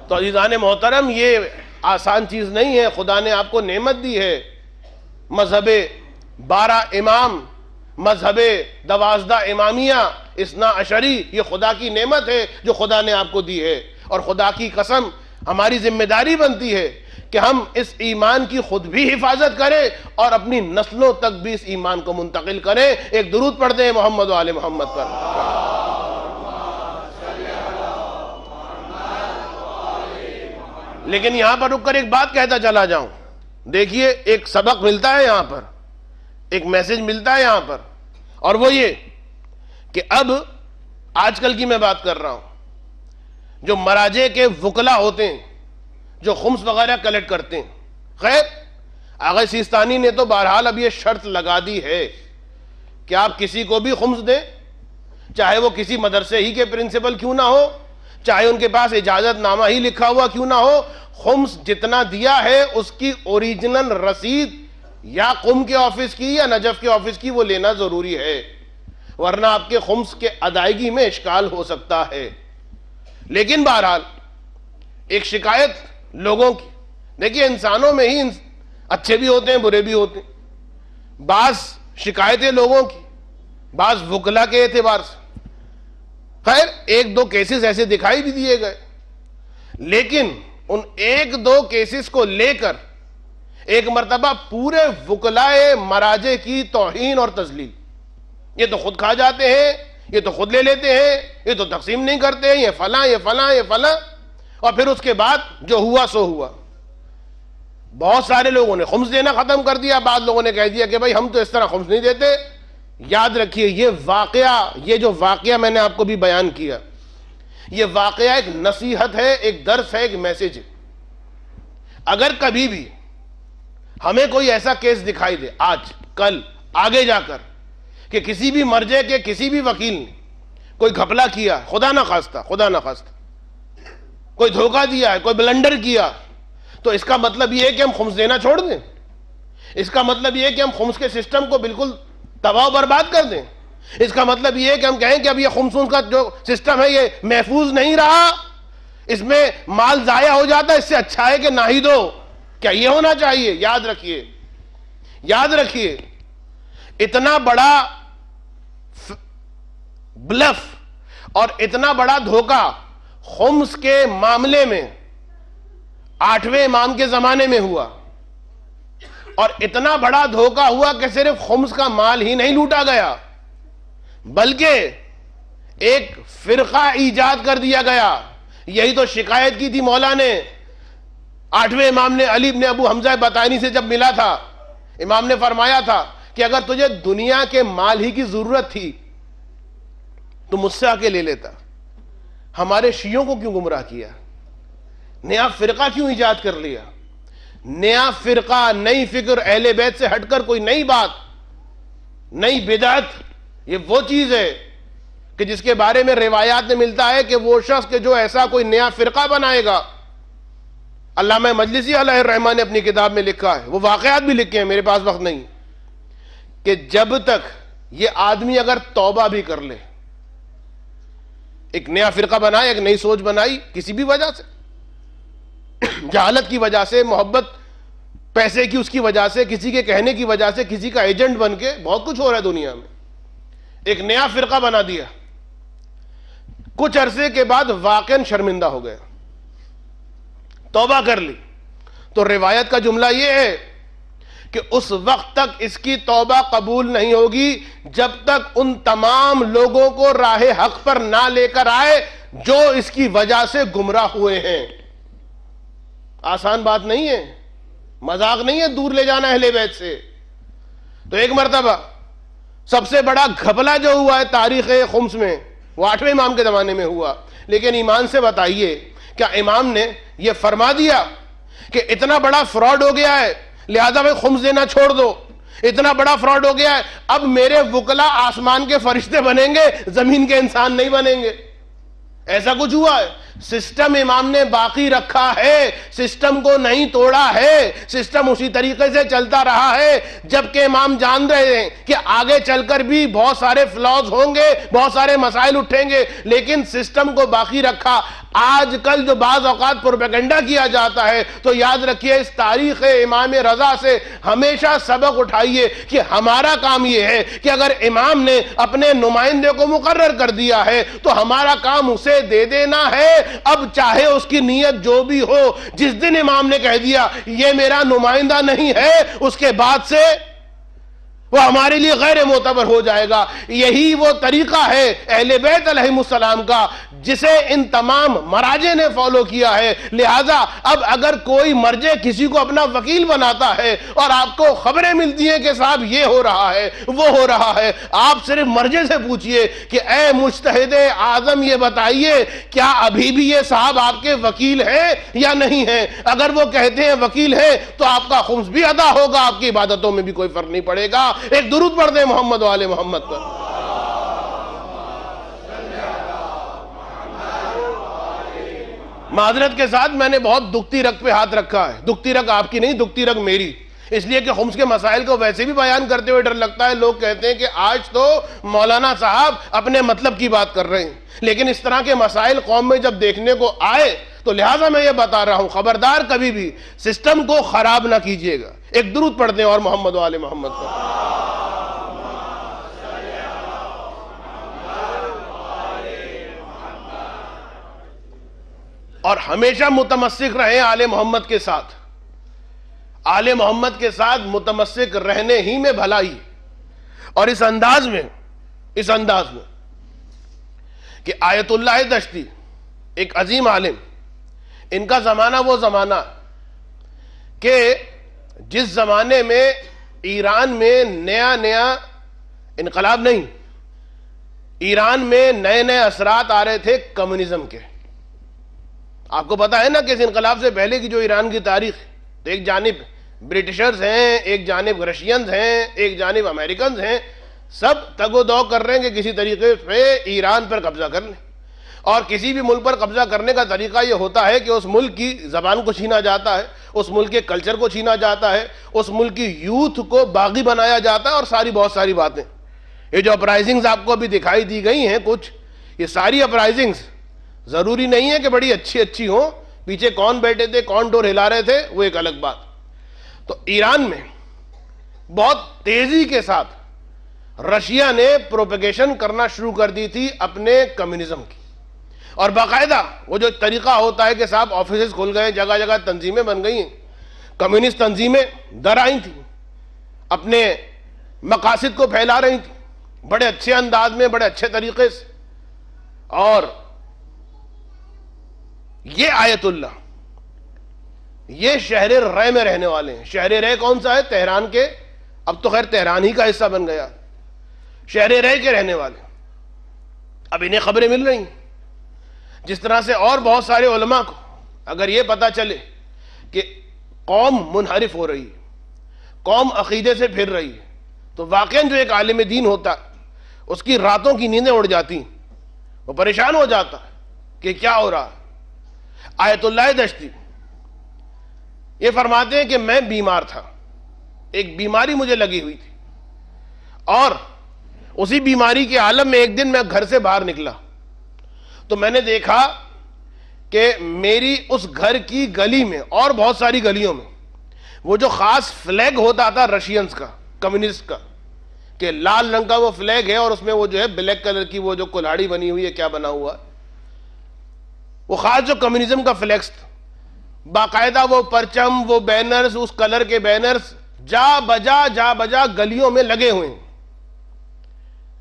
Speaker 1: تو عزیزان محترم، یہ آسان چیز نہیں ہے. خدا نے آپ کو نعمت دی ہے. مذہب 12 امام، مذہب 12 امامیہ، اثنا عشری، یہ خدا کی نعمت ہے جو خدا نے آپ کو دی ہے. اور خدا کی قسم ہماری ذمہ داری بنتی ہے کہ ہم اس ایمان کی خود بھی حفاظت کریں اور اپنی نسلوں تک بھی اس ایمان کو منتقل کریں. ایک درود پڑھ دیں محمد و آل محمد پر. لیکن یہاں پر رک کر ایک بات کہتا چلا جاؤں، دیکھیے ایک سبق ملتا ہے یہاں پر، ایک میسج ملتا ہے یہاں پر، اور وہ یہ کہ اب آج کل کی میں بات کر رہا ہوں، جو مراجع کے وکلا ہوتے ہیں جو خمس وغیرہ کلیکٹ کرتے ہیں، خیر آغا سیستانی نے تو بہرحال اب یہ شرط لگا دی ہے کہ آپ کسی کو بھی خمس دیں، چاہے وہ کسی مدرسے ہی کے پرنسپل کیوں نہ ہو، چاہے ان کے پاس اجازت نامہ ہی لکھا ہوا کیوں نہ ہو، خمس جتنا دیا ہے اس کی اوریجنل رسید یا قم کے آفس کی یا نجف کے آفس کی وہ لینا ضروری ہے، ورنہ آپ کے خمس کے ادائیگی میں اشکال ہو سکتا ہے۔ لیکن بہرحال ایک شکایت لوگوں کی، دیکھیے انسانوں میں ہی اچھے بھی ہوتے ہیں برے بھی ہوتے ہیں، بعض شکایتیں لوگوں کی بعض وکلا کے اعتبار سے، خیر ایک دو کیسز ایسے دکھائی بھی دیے گئے، لیکن ان ایک دو کیسز کو لے کر ایک مرتبہ پورے وکلائے مراجع کی توہین اور تذلیل، یہ تو خود کھا جاتے ہیں، یہ تو خود لے لیتے ہیں، یہ تو تقسیم نہیں کرتے، یہ فلاں یہ فلاں یہ فلاں، اور پھر اس کے بعد جو ہوا سو ہوا۔ بہت سارے لوگوں نے خمس دینا ختم کر دیا، بعض لوگوں نے کہہ دیا کہ بھائی ہم تو اس طرح خمس نہیں دیتے۔ یاد رکھیے یہ جو واقعہ میں نے آپ کو بھی بیان کیا، یہ واقعہ ایک نصیحت ہے، ایک درس ہے، ایک میسج ہے۔ اگر کبھی بھی ہمیں کوئی ایسا کیس دکھائی دے آج کل آگے جا کر کہ کسی بھی مرجع کے کسی بھی وکیل نے کوئی گھپلا کیا، خدا نہ خواستہ کوئی دھوکہ دیا ہے، کوئی بلنڈر کیا، تو اس کا مطلب یہ ہے کہ ہم خمس دینا چھوڑ دیں، اس کا مطلب یہ ہے کہ ہم خمس کے سسٹم کو بالکل تباہ و برباد کر دیں، اس کا مطلب یہ ہے کہ ہم کہیں کہ اب یہ خمس کا جو سسٹم ہے یہ محفوظ نہیں رہا، اس میں مال ضائع ہو جاتا ہے، اس سے اچھا ہے کہ نہ ہی دو۔ کیا یہ ہونا چاہیے؟ یاد رکھیے اتنا بڑا بلف اور اتنا بڑا دھوکہ خمس کے معاملے میں 8ویں امام کے زمانے میں ہوا، اور اتنا بڑا دھوکہ ہوا کہ صرف خمس کا مال ہی نہیں لوٹا گیا بلکہ ایک فرقہ ایجاد کر دیا گیا۔ یہی تو شکایت کی تھی مولا نے، 8ویں امام نے علی بن ابو حمزہ بطائنی سے جب ملا تھا، امام نے فرمایا تھا کہ اگر تجھے دنیا کے مال ہی کی ضرورت تھی تو مجھ سے آ کے لے لیتا، ہمارے شیعوں کو کیوں گمراہ کیا، نیا فرقہ کیوں ایجاد کر لیا؟ نیا فرقہ، نئی فکر، اہل بیت سے ہٹ کر کوئی نئی بات، نئی بدعت، یہ وہ چیز ہے کہ جس کے بارے میں روایات میں ملتا ہے کہ وہ شخص کہ جو ایسا کوئی نیا فرقہ بنائے گا، علامہ مجلسی علیہ الرحمہ نے اپنی کتاب میں لکھا ہے، وہ واقعات بھی لکھے ہیں، میرے پاس وقت نہیں، کہ جب تک یہ آدمی اگر توبہ بھی کر لے، ایک نیا فرقہ بنائے، ایک نئی سوچ بنائی، کسی بھی وجہ سے، جہالت کی وجہ سے، محبت پیسے کی اس کی وجہ سے، کسی کے کہنے کی وجہ سے، کسی کا ایجنٹ بن کے، بہت کچھ ہو رہا ہے دنیا میں، ایک نیا فرقہ بنا دیا، کچھ عرصے کے بعد واقعاً شرمندہ ہو گیا، توبہ کر لی، تو روایت کا جملہ یہ ہے کہ اس وقت تک اس کی توبہ قبول نہیں ہوگی جب تک ان تمام لوگوں کو راہ حق پر نہ لے کر آئے جو اس کی وجہ سے گمراہ ہوئے ہیں۔ آسان بات نہیں ہے، مذاق نہیں ہے دور لے جانا اہل بیت سے۔ تو ایک مرتبہ سب سے بڑا گھپلا جو ہوا ہے تاریخ خمس میں، وہ 8ویں امام کے زمانے میں ہوا، لیکن ایمان سے بتائیے کیا امام نے یہ فرما دیا کہ اتنا بڑا فراڈ ہو گیا ہے لہذا میں خمس دینا چھوڑ دو، اتنا بڑا فراڈ ہو گیا ہے اب میرے وکلا آسمان کے فرشتے بنیں گے، زمین کے انسان نہیں بنیں گے؟ ایسا کچھ ہوا ہے؟ سسٹم امام نے باقی رکھا ہے، سسٹم کو نہیں توڑا ہے، سسٹم اسی طریقے سے چلتا رہا ہے، جبکہ امام جان رہے ہیں کہ آگے چل کر بھی بہت سارے فلاز ہوں گے، بہت سارے مسائل اٹھیں گے، لیکن سسٹم کو باقی رکھا۔ آج کل جو بعض اوقات پروپیگنڈا کیا جاتا ہے، تو یاد رکھیے اس تاریخ امام رضا سے ہمیشہ سبق اٹھائیے کہ ہمارا کام یہ ہے کہ اگر امام نے اپنے نمائندے کو مقرر کر دیا ہے تو ہمارا کام اسے دے دینا ہے، اب چاہے اس کی نیت جو بھی ہو۔ جس دن امام نے کہہ دیا یہ میرا نمائندہ نہیں ہے، اس کے بعد سے وہ ہمارے لیے غیر معتبر ہو جائے گا۔ یہی وہ طریقہ ہے اہل بیت علیہ السلام کا جسے ان تمام مراجع نے فالو کیا ہے۔ لہٰذا اب اگر کوئی مرجع کسی کو اپنا وکیل بناتا ہے اور آپ کو خبریں ملتی ہیں کہ صاحب یہ ہو رہا ہے وہ ہو رہا ہے، آپ صرف مرجع سے پوچھئے کہ اے مجتہد اعظم یہ بتائیے کیا ابھی بھی یہ صاحب آپ کے وکیل ہیں یا نہیں ہیں؟ اگر وہ کہتے ہیں وکیل ہیں تو آپ کا خمس بھی ادا ہوگا، آپ کی عبادتوں میں بھی کوئی فرق نہیں پڑے گا۔ ایک درود پڑھ دیں محمد و آل محمد پر۔ معذرت کے ساتھ میں نے بہت دکھتی رگ پہ ہاتھ رکھا ہے، دکھتی رگ آپ کی نہیں، دکھتی رگ میری، اس لیے کہ خمس کے مسائل کو ویسے بھی بیان کرتے ہوئے ڈر لگتا ہے۔ لوگ کہتے ہیں کہ آج تو مولانا صاحب اپنے مطلب کی بات کر رہے ہیں، لیکن اس طرح کے مسائل قوم میں جب دیکھنے کو آئے تو لہٰذا میں یہ بتا رہا ہوں، خبردار کبھی بھی سسٹم کو خراب نہ کیجیے گا۔ ایک درود پڑھ دیں اور محمد و آل محمد پر۔ اور ہمیشہ متمسک رہیں آل محمد کے ساتھ، آل محمد کے ساتھ متمسک رہنے ہی میں بھلائی۔ اور اس انداز میں کہ آیت اللہ دشتی ایک عظیم عالم، ان کا زمانہ وہ زمانہ کہ جس زمانے میں ایران میں نیا انقلاب نہیں، ایران میں نئے اثرات آ رہے تھے کمیونزم کے۔ آپ کو پتا ہے نا کہ اس انقلاب سے پہلے کی جو ایران کی تاریخ، تو ایک جانب برٹشرز ہیں، ایک جانب رشینز ہیں، ایک جانب امریکنز ہیں، سب تگ و دو کر رہے ہیں کہ کسی طریقے سے ایران پر قبضہ کر لیں۔ اور کسی بھی ملک پر قبضہ کرنے کا طریقہ یہ ہوتا ہے کہ اس ملک کی زبان کو چھینا جاتا ہے، اس ملک کے کلچر کو چھینا جاتا ہے، اس ملک کی یوتھ کو باغی بنایا جاتا ہے، اور بہت ساری باتیں۔ یہ جو اپرائزنگز آپ کو ابھی دکھائی دی گئی ہیں کچھ، یہ ساری اپرائزنگز ضروری نہیں ہے کہ بڑی اچھی ہوں، پیچھے کون بیٹھے تھے، کون ڈور ہلا رہے تھے، وہ ایک الگ بات۔ تو ایران میں بہت تیزی کے ساتھ رشیا نے پروپیگیشن کرنا شروع کر دی تھی اپنے کمیونزم کی، اور باقاعدہ وہ جو طریقہ ہوتا ہے کہ صاحب آفیسز کھل گئے، جگہ جگہ تنظیمیں بن گئی ہیں، کمیونسٹ تنظیمیں در آئی تھیں، اپنے مقاصد کو پھیلا رہی تھیں بڑے اچھے انداز میں، بڑے اچھے طریقے سے۔ اور یہ آیت اللہ، یہ شہر رے میں رہنے والے ہیں۔ شہر رے کون سا ہے؟ تہران کے، اب تو خیر تہران ہی کا حصہ بن گیا، شہر رے کے رہنے والے۔ اب انہیں خبریں مل رہی ہیں جس طرح سے اور بہت سارے علماء کو اگر یہ پتا چلے کہ قوم منحرف ہو رہی ہے، قوم عقیدے سے پھر رہی ہے، تو واقعاً جو ایک عالم دین ہوتا ہے اس کی راتوں کی نیندیں اڑ جاتی ہیں، وہ پریشان ہو جاتا ہے کہ کیا ہو رہا ہے۔ آیت اللہ دشتی یہ فرماتے ہیں کہ میں بیمار تھا، ایک بیماری مجھے لگی ہوئی تھی، اور اسی بیماری کے عالم میں ایک دن میں گھر سے باہر نکلا تو میں نے دیکھا کہ میری اس گھر کی گلی میں اور بہت ساری گلیوں میں وہ جو خاص فلیگ ہوتا تھا رشینز کا، کمیونسٹ کا، کہ لال رنگ کا وہ فلیگ ہے اور اس میں وہ جو ہے بلیک کلر کی وہ جو کلاڑی بنی ہوئی ہے، کیا بنا ہوا ہے، وہ خاص جو کمیونزم کا فلیکس تھا، باقاعدہ وہ پرچم، وہ بینرز، اس کلر کے بینرز جا بجا گلیوں میں لگے ہوئے ہیں۔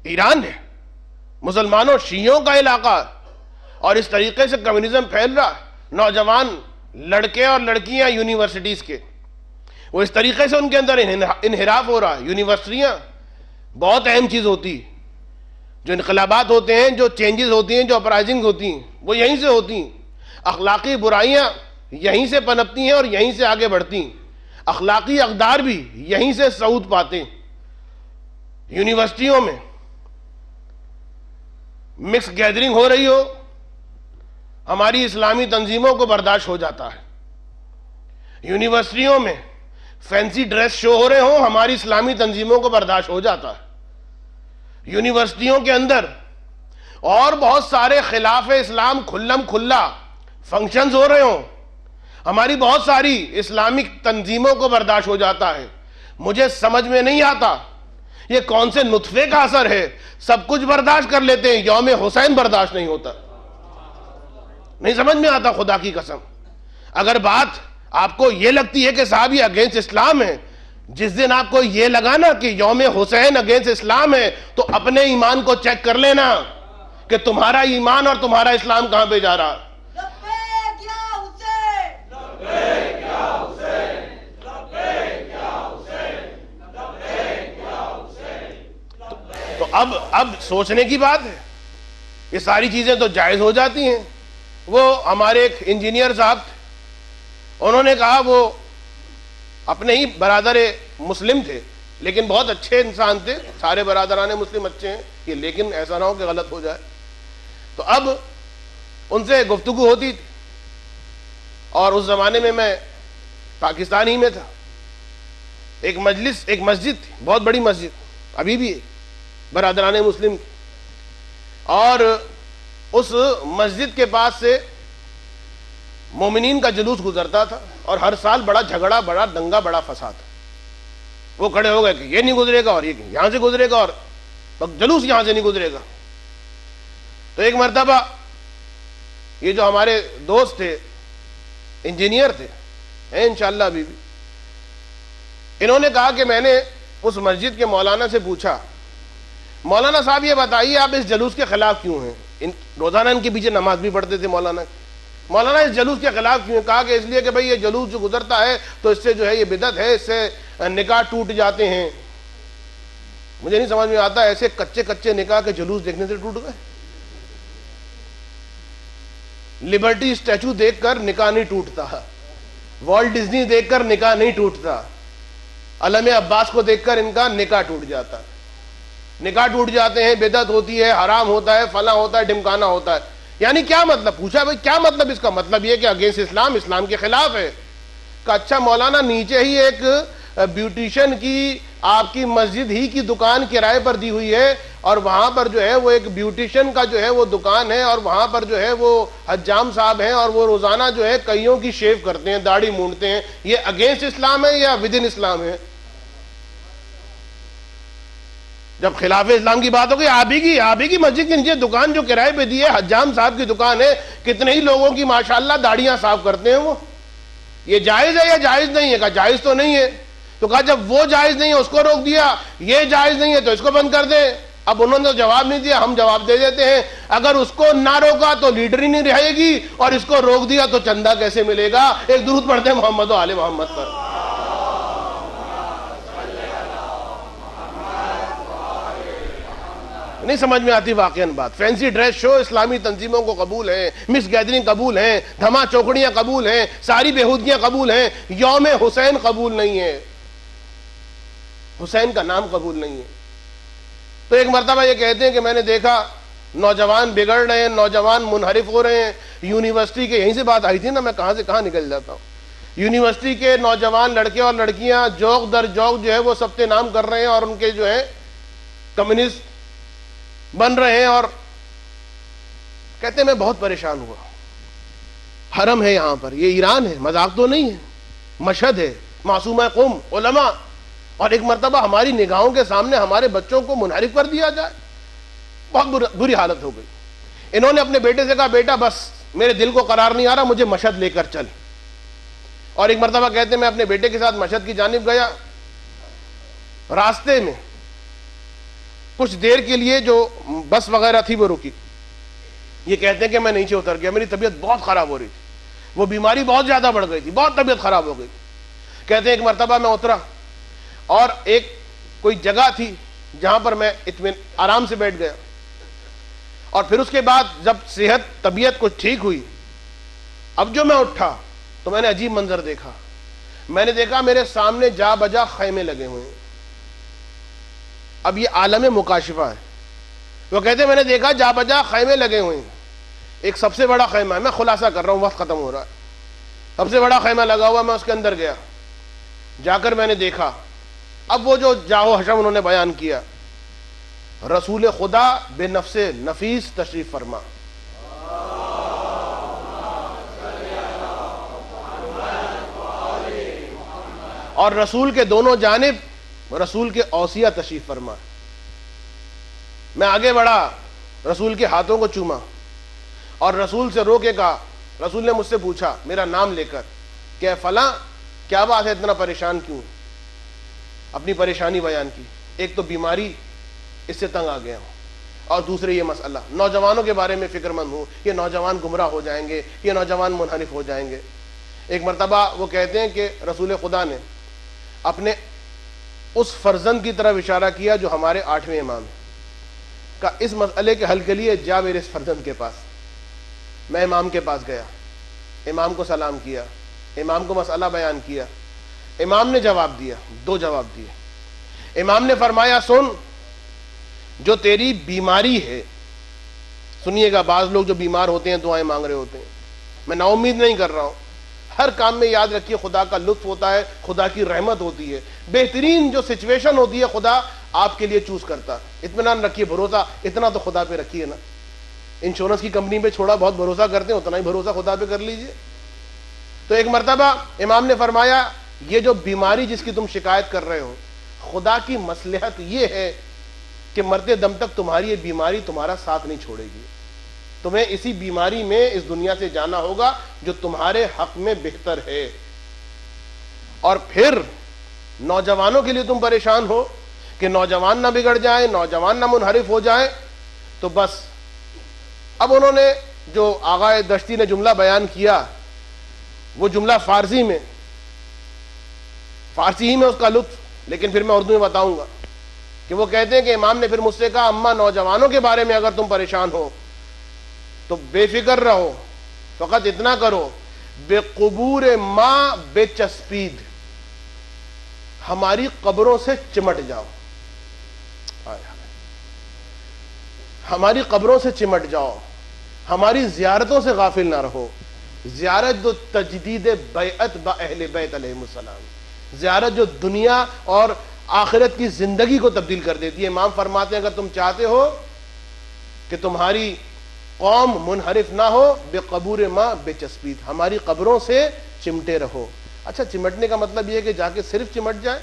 Speaker 1: ایران ہے، مسلمانوں شیعوں کا علاقہ، اور اس طریقے سے کمیونزم پھیل رہا ہے۔ نوجوان لڑکے اور لڑکیاں یونیورسٹیز کے، وہ اس طریقے سے ان کے اندر انحراف ہو رہا ہے۔ یونیورسٹیاں بہت اہم چیز ہوتی ہے، جو انقلابات ہوتے ہیں، جو چینجز ہوتی ہیں، جو اپرائزنگ ہوتی ہیں، وہ یہیں سے ہوتی ہیں۔ اخلاقی برائیاں یہیں سے پنپتی ہیں اور یہیں سے آگے بڑھتی ہیں، اخلاقی اقدار بھی یہیں سے صعود پاتے ہیں۔ یونیورسٹیوں میں مکس گیدرنگ ہو رہی ہو، ہماری اسلامی تنظیموں کو برداشت ہو جاتا ہے۔ یونیورسٹیوں میں فینسی ڈریس شو ہو رہے ہوں، ہماری اسلامی تنظیموں کو برداشت ہو جاتا ہے۔ یونیورسٹیوں کے اندر اور بہت سارے خلاف اسلام کھلم کھلا فنکشنز ہو رہے ہوں، ہماری بہت ساری اسلامک تنظیموں کو برداشت ہو جاتا ہے۔ مجھے سمجھ میں نہیں آتا یہ کون سے نطفے کا اثر ہے، سب کچھ برداشت کر لیتے ہیں، یوم حسین برداشت نہیں ہوتا، نہیں سمجھ میں آتا خدا کی قسم۔ اگر بات آپ کو یہ لگتی ہے کہ صاحب یہ اگینسٹ اسلام ہے، جس دن آپ کو یہ لگا نا کہ یوم حسین اگینسٹ اسلام ہے تو اپنے ایمان کو چیک کر لینا کہ تمہارا ایمان اور تمہارا اسلام کہاں پہ جا رہا.
Speaker 2: لبیک یا حسین، لبیک یا حسین، لبیک یا حسین، لبیک یا حسین.
Speaker 1: تو اب سوچنے کی بات ہے. یہ ساری چیزیں تو جائز ہو جاتی ہیں. وہ ہمارے ایک انجینئر صاحب تھے, انہوں نے کہا, وہ اپنے ہی برادر مسلم تھے لیکن بہت اچھے انسان تھے, سارے برادران مسلم اچھے ہیں یہ, لیکن ایسا نہ ہو کہ غلط ہو جائے. تو اب ان سے گفتگو ہوتی تھی, اور اس زمانے میں پاکستان ہی میں تھا. ایک مسجد تھی, بہت بڑی مسجد, ابھی بھی ہے, برادران مسلم کی, اور اس مسجد کے پاس سے مومنین کا جلوس گزرتا تھا, اور ہر سال بڑا جھگڑا, بڑا دنگا, بڑا فساد. وہ کھڑے ہو گئے کہ یہ نہیں گزرے گا اور یہ یہاں سے گزرے گا, اور جلوس یہاں سے نہیں گزرے گا. تو ایک مرتبہ یہ جو ہمارے دوست تھے, انجینئر تھے, ہیں انشاءاللہ ابھی بھی, انہوں نے کہا کہ میں نے اس مسجد کے مولانا سے پوچھا, مولانا صاحب یہ بتائیے آپ اس جلوس کے خلاف کیوں ہیں؟ روزانہ ان کے پیچھے نماز بھی پڑھتے تھے مولانا. مولانا اس جلوس کے خلاف کیوں ہیں؟ کہا کہ اس لیے کہ بھئی یہ جلوس جو گزرتا ہے تو اس سے جو ہے یہ بدعت ہے, اس سے نکاح ٹوٹ جاتے ہیں. مجھے نہیں سمجھ میں آتا, ایسے کچے نکاح کے جلوس دیکھنے سے ٹوٹ گئے. لبرٹی اسٹیچو دیکھ کر نکاح نہیں ٹوٹتا, والٹ ڈزنی دیکھ کر نکاح نہیں ٹوٹتا, علم عباس کو دیکھ کر ان کا نکاح ٹوٹ جاتا ہے. نکاح ٹوٹ جاتے ہیں, بدعت ہوتی ہے, حرام ہوتا ہے, فلاں ہوتا ہے, ڈمکانا ہوتا ہے. یعنی کیا مطلب؟ پوچھا بھائی کیا مطلب اس کا؟ مطلب یہ کہ اگینسٹ اسلام, اسلام کے خلاف ہے. کہ اچھا مولانا, نیچے ہی ایک بیوٹیشن کی آپ کی مسجد ہی کی دکان کرائے پر دی ہوئی ہے, اور وہاں پر جو ہے وہ ایک بیوٹیشن کا جو ہے وہ دکان ہے, اور وہاں پر جو ہے وہ حجام صاحب ہیں, اور وہ روزانہ جو ہے کئیوں کی شیو کرتے ہیں, داڑھی مونڈتے ہیں. یہ اگینسٹ اسلام ہے یا ود ان اسلام ہے؟ جب خلاف اسلام کی بات ہوگی, آپ ہی کی مسجد کے نیچے دکان جو کرائے پہ دی ہے, حجام صاحب کی دکان ہے, کتنے ہی لوگوں کی ماشاءاللہ داڑیاں صاف کرتے ہیں. وہ یہ جائز ہے یا جائز نہیں ہے؟ کہا جائز تو نہیں ہے. تو کہا جب وہ جائز نہیں ہے اس کو روک دیا, یہ جائز نہیں ہے تو اس کو بند کر دیں. اب انہوں نے جواب نہیں دیا, ہم جواب دے دیتے ہیں. اگر اس کو نہ روکا تو لیڈر ہی نہیں رہے گی, اور اس کو روک دیا تو چندہ کیسے ملے گا؟ ایک درود پڑھتے ہیں محمد و آل محمد پر. نہیں سمجھ میں آتی واقعاً بات. فینسی ڈریس شو اسلامی تنظیموں کو قبول ہیں, مس گیدرنگ قبول ہیں, دھما چوکڑیاں قبول ہیں, ساری بےہودگیاں قبول ہیں, یوم حسین قبول نہیں ہے, حسین کا نام قبول نہیں ہے. تو ایک مرتبہ یہ کہتے ہیں کہ میں نے دیکھا نوجوان بگڑ رہے ہیں, نوجوان منحرف ہو رہے ہیں. یونیورسٹی کے, یہیں سے بات آئی تھی نا, میں کہاں سے کہاں نکل جاتا ہوں. یونیورسٹی کے نوجوان لڑکے اور لڑکیاں جوک در جوک جو ہے وہ سبت نام کر رہے ہیں, اور ان کے جو ہے کمیونسٹ بن رہے ہیں. اور کہتے ہیں میں بہت پریشان ہوا. حرم ہے یہاں پر, یہ ایران ہے, مذاق تو نہیں ہے, مشہد ہے, معصومہ قوم, علماء, اور ایک مرتبہ ہماری نگاہوں کے سامنے ہمارے بچوں کو منحرف کر دیا جائے. بہت بری حالت ہو گئی. انہوں نے اپنے بیٹے سے کہا بیٹا بس میرے دل کو قرار نہیں آ رہا, مجھے مشہد لے کر چل. اور ایک مرتبہ کہتے ہیں میں اپنے بیٹے کے ساتھ مشہد کی جانب گیا. راستے میں کچھ دیر کے لیے جو بس وغیرہ تھی وہ رکی. یہ کہتے ہیں کہ میں نیچے اتر گیا, میری طبیعت بہت خراب ہو رہی تھی, وہ بیماری بہت زیادہ بڑھ گئی تھی, بہت طبیعت خراب ہو گئی. کہتے ہیں ایک مرتبہ میں اترا, اور ایک کوئی جگہ تھی جہاں پر میں آرام سے بیٹھ گیا. اور پھر اس کے بعد جب صحت طبیعت کچھ ٹھیک ہوئی, اب جو میں اٹھا تو میں نے عجیب منظر دیکھا. میں نے دیکھا میرے سامنے جا بجا خیمے لگے ہوئے ہیں. اب یہ عالم مکاشفہ ہے. وہ کہتے ہیں میں نے دیکھا جا بجا خیمے لگے ہوئے ہیں. ایک سب سے بڑا خیمہ ہے, میں خلاصہ کر رہا ہوں, وقت ختم ہو رہا ہے. سب سے بڑا خیمہ لگا ہوا, میں اس کے اندر گیا. جا کر میں نے دیکھا, اب وہ جو جاہو حشم انہوں نے بیان کیا, رسول خدا بے نفس نفیس تشریف فرما. اور رسول کے دونوں جانب رسول کے اوصیہ تشریف فرما. میں آگے بڑھا, رسول کے ہاتھوں کو چوما, اور رسول سے رو کے کہا. رسول نے مجھ سے پوچھا میرا نام لے کر کہ فلاں کیا بات ہے, اتنا پریشان کیوں؟ اپنی پریشانی بیان کی. ایک تو بیماری، اس سے تنگ آ گیا ہوں، اور دوسرے یہ مسئلہ نوجوانوں کے بارے میں فکر مند ہوں، یہ نوجوان گمراہ ہو جائیں گے، یہ نوجوان منحرف ہو جائیں گے. ایک مرتبہ وہ کہتے ہیں کہ رسول خدا نے اپنے اس فرزند کی طرف اشارہ کیا جو ہمارے 8ویں امام ہیں، کہ اس مسئلے کے حل کے لیے جا میرے اس فرزند کے پاس. میں امام کے پاس گیا، امام کو سلام کیا، امام کو مسئلہ بیان کیا. امام نے جواب دیا، 2 جواب دیے. امام نے فرمایا سن، جو تیری بیماری ہے، سنیے گا، بعض لوگ جو بیمار ہوتے ہیں دعائیں مانگ رہے ہوتے ہیں، میں نا امید نہیں کر رہا ہوں، ہر کام میں یاد رکھیے خدا کا لطف ہوتا ہے، خدا کی رحمت ہوتی ہے. بہترین جو سچویشن ہوتی ہے خدا آپ کے لیے چوز کرتا. اطمینان رکھیے، بھروسہ اتنا تو خدا پہ رکھیے نا. انشورنس کی کمپنی پہ چھوڑا بہت بھروسہ کرتے ہیں، اتنا ہی بھروسہ خدا پہ کر لیجئے. تو ایک مرتبہ امام نے فرمایا یہ جو بیماری جس کی تم شکایت کر رہے ہو، خدا کی مصلحت یہ ہے کہ مرتے دم تک تمہاری یہ بیماری تمہارا ساتھ نہیں چھوڑے گی. تمہیں اسی بیماری میں اس دنیا سے جانا ہوگا جو تمہارے حق میں بہتر ہے. اور پھر نوجوانوں کے لیے تم پریشان ہو کہ نوجوان نہ بگڑ جائیں، نوجوان نہ منحرف ہو جائیں، تو بس اب انہوں نے جو آغا دشتی نے جملہ بیان کیا، وہ جملہ فارسی ہی میں اس کا لطف، لیکن پھر میں اردو میں بتاؤں گا کہ وہ کہتے ہیں کہ امام نے پھر مجھ سے کہا اما نوجوانوں کے بارے میں اگر تم پریشان ہو تو بے فکر رہو، فقط اتنا کرو بے قبور ماں بے چسپید، ہماری قبروں سے چمٹ جاؤ. ہماری قبروں سے چمٹ جاؤ، ہماری زیارتوں سے غافل نہ رہو. زیارت جو تجدید بیعت با اہل بیت علیہم السلام، زیارت جو دنیا اور آخرت کی زندگی کو تبدیل کر دیتی ہے. امام فرماتے ہیں اگر تم چاہتے ہو کہ تمہاری قوم منحرف نہ ہو، بے قبور ماں بے چسپید، ہماری قبروں سے چمٹے رہو. اچھا، چمٹنے کا مطلب یہ ہے کہ جا کے صرف چمٹ جائے؟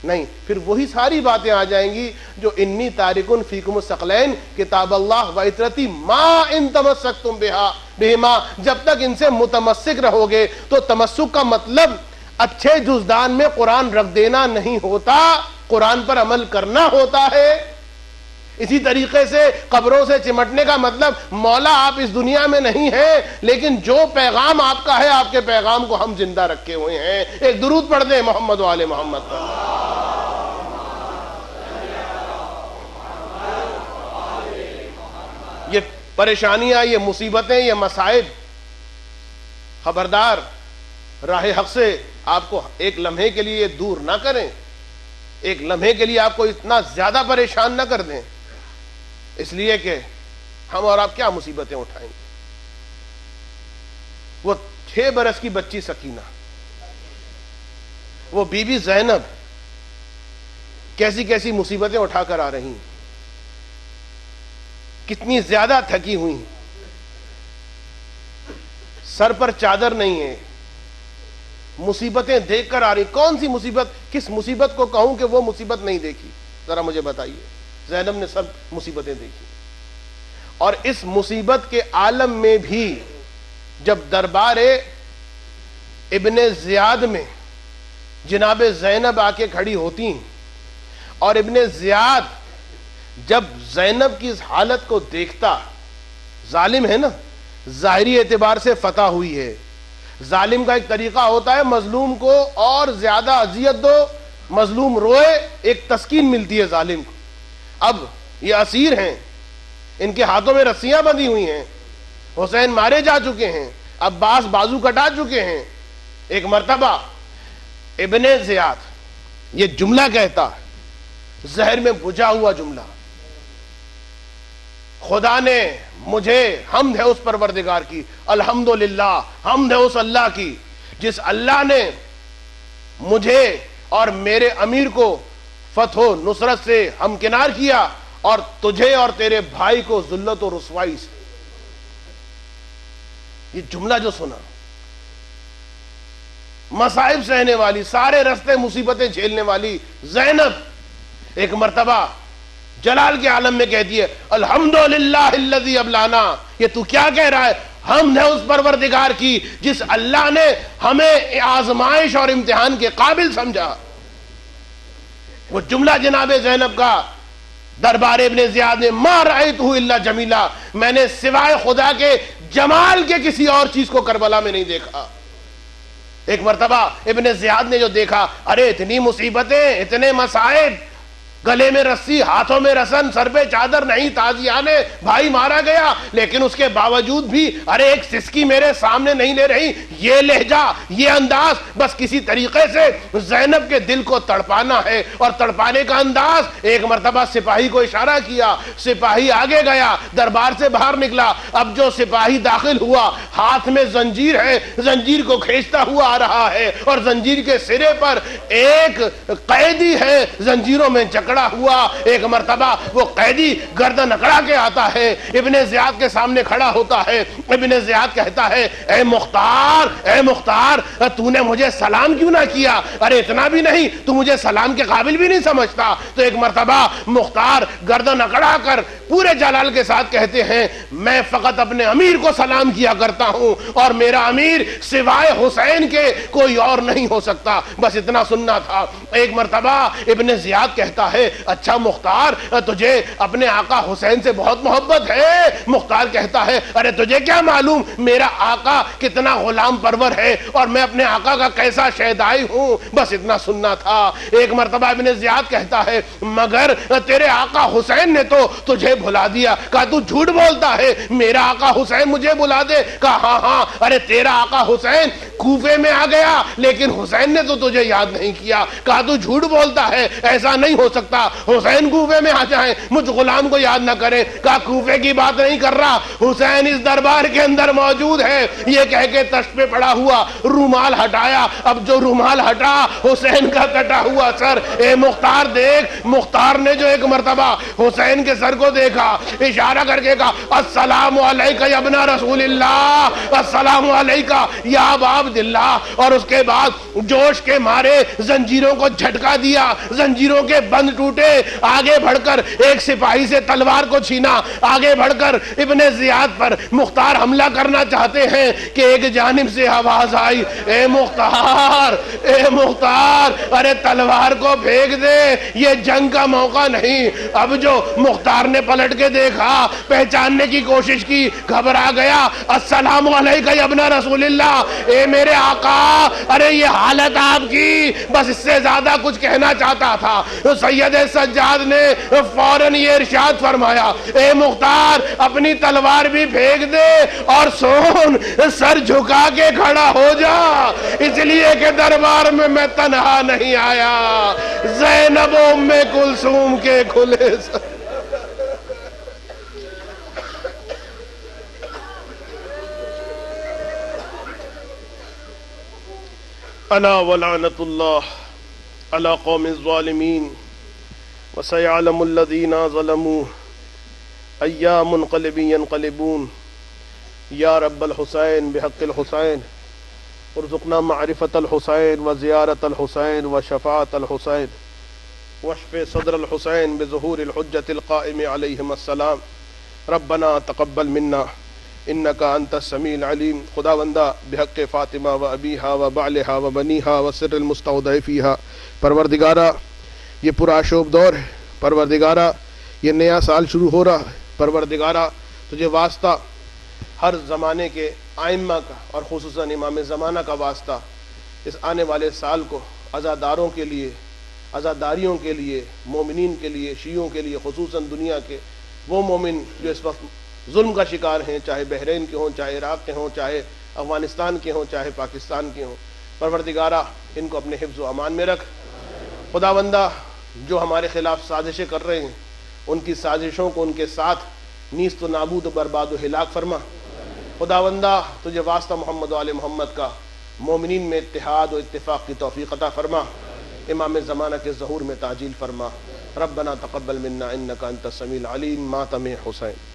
Speaker 1: نہیں، پھر وہی ساری باتیں آ جائیں گی جو انی تارکن فیکم الثقلین کتاب اللہ و عطرتی ما ان تمسکتم بہما، جب تک ان سے متمسک رہو گے. تو تمسک کا مطلب اچھے جزدان میں قرآن رکھ دینا نہیں ہوتا، قرآن پر عمل کرنا ہوتا ہے. اسی طریقے سے قبروں سے چمٹنے کا مطلب مولا آپ اس دنیا میں نہیں ہیں، لیکن جو پیغام آپ کا ہے آپ کے پیغام کو ہم زندہ رکھے ہوئے ہیں. ایک درود پڑھ دیں محمد و آل محمد پر. یہ پریشانیاں، یہ مصیبتیں، یہ مصائب، خبردار راہ حق سے آپ کو ایک لمحے کے لیے دور نہ کریں، ایک لمحے کے لیے آپ کو اتنا زیادہ پریشان نہ کر دیں، اس لیے کہ ہم اور آپ کیا مصیبتیں اٹھائیں گے. وہ 6 برس کی بچی سکینہ، وہ بی بی زینب کیسی کیسی مصیبتیں اٹھا کر آ رہی ہیں، کتنی زیادہ تھکی ہوئی ہیں، سر پر چادر نہیں ہے، مصیبتیں دیکھ کر آ رہی. کون سی مصیبت، کس مصیبت کو کہوں کہ وہ مصیبت نہیں دیکھی؟ ذرا مجھے بتائیے. زینب نے سب مصیبتیں دیکھی، اور اس مصیبت کے عالم میں بھی جب دربار ابن زیاد میں جناب زینب آ کے کھڑی ہوتی ہیں، اور ابن زیاد جب زینب کی اس حالت کو دیکھتا، ظالم ہے نا، ظاہری اعتبار سے فتح ہوئی ہے. ظالم کا ایک طریقہ ہوتا ہے مظلوم کو اور زیادہ اذیت دو، مظلوم روئے، ایک تسکین ملتی ہے ظالم کو. اب یہ اسیر ہیں، ان کے ہاتھوں میں رسیاں بندھی ہوئی ہیں، حسین مارے جا چکے ہیں، عباس بازو کٹا چکے ہیں. ایک مرتبہ ابن زیاد یہ جملہ کہتا ہے، زہر میں بجھا ہوا جملہ، خدا نے مجھے، حمد ہے اس پروردگار کی، الحمدللہ، حمد ہے اس اللہ کی جس اللہ نے مجھے اور میرے امیر کو فتح و نصرت سے ہمکنار کیا، اور تجھے اور تیرے بھائی کو ذلت و رسوائی سے. یہ جملہ جو سنا، مصائب سہنے والی، سارے رستے مصیبتیں جھیلنے والی زینب ایک مرتبہ جلال کے عالم میں کہتی ہے الحمدللہ الذی ابلانا. یہ تو کیا کہہ رہا ہے؟ حمد ہے اس پروردگار کی جس اللہ نے ہمیں آزمائش اور امتحان کے قابل سمجھا. وہ جملہ جناب زینب کا دربار ابن زیاد نے ما رأیتہ الا جمیلا، میں نے سوائے خدا کے جمال کے کسی اور چیز کو کربلا میں نہیں دیکھا۔ ایک مرتبہ ابن زیاد نے جو دیکھا، ارے اتنی مصیبتیں، اتنے مصائب، گلے میں رسی، ہاتھوں میں رسن، سر پہ چادر نہیں، تازیانے، بھائی مارا گیا، لیکن اس کے باوجود بھی ارے ایک سسکی میرے سامنے نہیں لے رہی، یہ لہجہ، یہ انداز، بس کسی طریقے سے زینب کے دل کو تڑپانا ہے، اور تڑپانے کا انداز۔ ایک مرتبہ سپاہی کو اشارہ کیا، سپاہی آگے گیا، دربار سے باہر نکلا، اب جو سپاہی داخل ہوا ہاتھ میں زنجیر ہے، زنجیر کو کھینچتا ہوا آ رہا ہے، اور زنجیر کے سرے پر ایک قیدی ہے زنجیروں میں جکڑا ہوا۔ ایک مرتبہ وہ قیدی گردن اکڑا کے آتا ہے، ابن زیاد کے سامنے کھڑا ہوتا ہے، ابن زیاد کہتا ہے اے مختار، اے مختار، تو نے مجھے سلام کیوں نہ کیا؟ ارے اتنا بھی نہیں، تو مجھے سلام کے قابل بھی نہیں سمجھتا؟ تو ایک مرتبہ مختار گردن اکڑا کر پورے جلال کے ساتھ کہتے ہیں میں فقط اپنے امیر کو سلام کیا کرتا ہوں، اور میرا امیر سوائے حسین کے کوئی اور نہیں ہو سکتا، بس اتنا سننا تھا۔ ایک مرتبہ ابن زیاد کہتا ہے اچھا مختار، تجھے اپنے آقا حسین سے بہت محبت ہے؟ مختار کہتا ہے ارے تجھے کیا معلوم میرا آقا کتنا غلام پرور ہے، اور میں اپنے آقا کا کیسا شیدائی ہوں، بس اتنا سننا تھا۔ ایک مرتبہ ابن زیاد کہتا ہے مگر تیرے آقا حسین نے تو تجھے بھلا دیا۔ کہا تو جھوٹ بولتا ہے، میرا آقا حسین مجھے بھلا دے؟ کہا ہاں ہاں، ارے تیرا آقا حسین کوفے میں آ گیا لیکن حسین نے تو تجھے یاد نہیں کیا۔ کہا تو جھوٹ بولتا ہے، ایسا نہیں ہو سکتا، حسین کوفے میں آ جائیں مجھ غلام کو یاد نہ کریں۔ کہا کوفے کی بات نہیں کر رہا، حسین اس دربار کے اندر موجود ہے۔ یہ کہہ کے تشت پہ پڑا ہوا رومال ہٹایا، اب جو رومال ہٹا حسین کا کٹا ہوا سر۔ اے مختار دیکھ، مختار نے جو ایک مرتبہ حسین کے سر کو دیکھا، اشارہ کر کے کہا السلام علیکہ یا ابن رسول اللہ، السلام علیکہ یا ابا عبداللہ، اور اس کے بعد جوش کے مارے زنجیروں کو جھٹکا دیا، زنجیروں کے بند ٹوٹے، آگے بڑھ کر ایک سپاہی سے تلوار کو چھینا، آگے بڑھ کر ابن زیاد پر مختار حملہ کرنا چاہتے ہیں کہ ایک جانب سے آواز آئی اے مختار، اے مختار، ارے تلوار کو پھینک دے، یہ جنگ کا موقع نہیں۔ اب جو مختار نے پلٹ کے دیکھا، پہچاننے کی کوشش کی، گھبرا گیا، السلام علیکہ یا ابن رسول اللہ، اے میرے آقا، ارے یہ حالت آپ کی، بس اس سے زیادہ کچھ کہنا چاہتا تھا۔ سید سجاد نے فوراً یہ ارشاد فرمایا اے مختار اپنی تلوار بھی پھینک دے اور سن، سر جھکا کے کھڑا ہو جا، اس لیے کہ دربار میں تنہا نہیں آیا، زینب و ام کلثوم کے کھلے سر۔ الا ولعنت اللہ علی قوم الظالمین وسيعلم الذين ظلموا أيّا منقلب ينقلبون یا رب الحسین بحق الحسین ارزقنا معرفة الحسین وزیارة الحسین وشفاعة الحسین واشف صدر الحسین بظہور الحجة القائم علیہم السلام ربنا تقبل منا انك انت السمیع العلیم۔ خداوندہ بحق فاطمہ و ابیہا و بعلہا و بنیہا و سر المستودع فیہا، پروردگارہ یہ پرآشوب دور ہے، پروردگارہ یہ نیا سال شروع ہو رہا ہے، پروردگارہ تجھے واسطہ ہر زمانے کے آئمہ کا اور خصوصاً امام زمانہ کا واسطہ، اس آنے والے سال کو عزاداروں کے لیے، عزاداریوں کے لیے، مومنین کے لیے، شیعوں کے لیے، خصوصاً دنیا کے وہ مومن جو اس وقت ظلم کا شکار ہیں، چاہے بحرین کے ہوں، چاہے عراق کے ہوں، چاہے افغانستان کے ہوں، چاہے پاکستان کے ہوں، پروردگارہ ان کو اپنے حفظ و امان میں رکھ۔ خداوندہ جو ہمارے خلاف سازشیں کر رہے ہیں ان کی سازشوں کو ان کے ساتھ نیست و نابود و برباد و ہلاک فرما۔ خداوندہ تجھے واسطہ محمد و آل محمد کا مومنین میں اتحاد و اتفاق کی توفیق عطا فرما، امام زمانہ کے ظہور میں تعجیل فرما۔ ربنا تقبل منا انک انت السمیع العلیم، ماتم حسین۔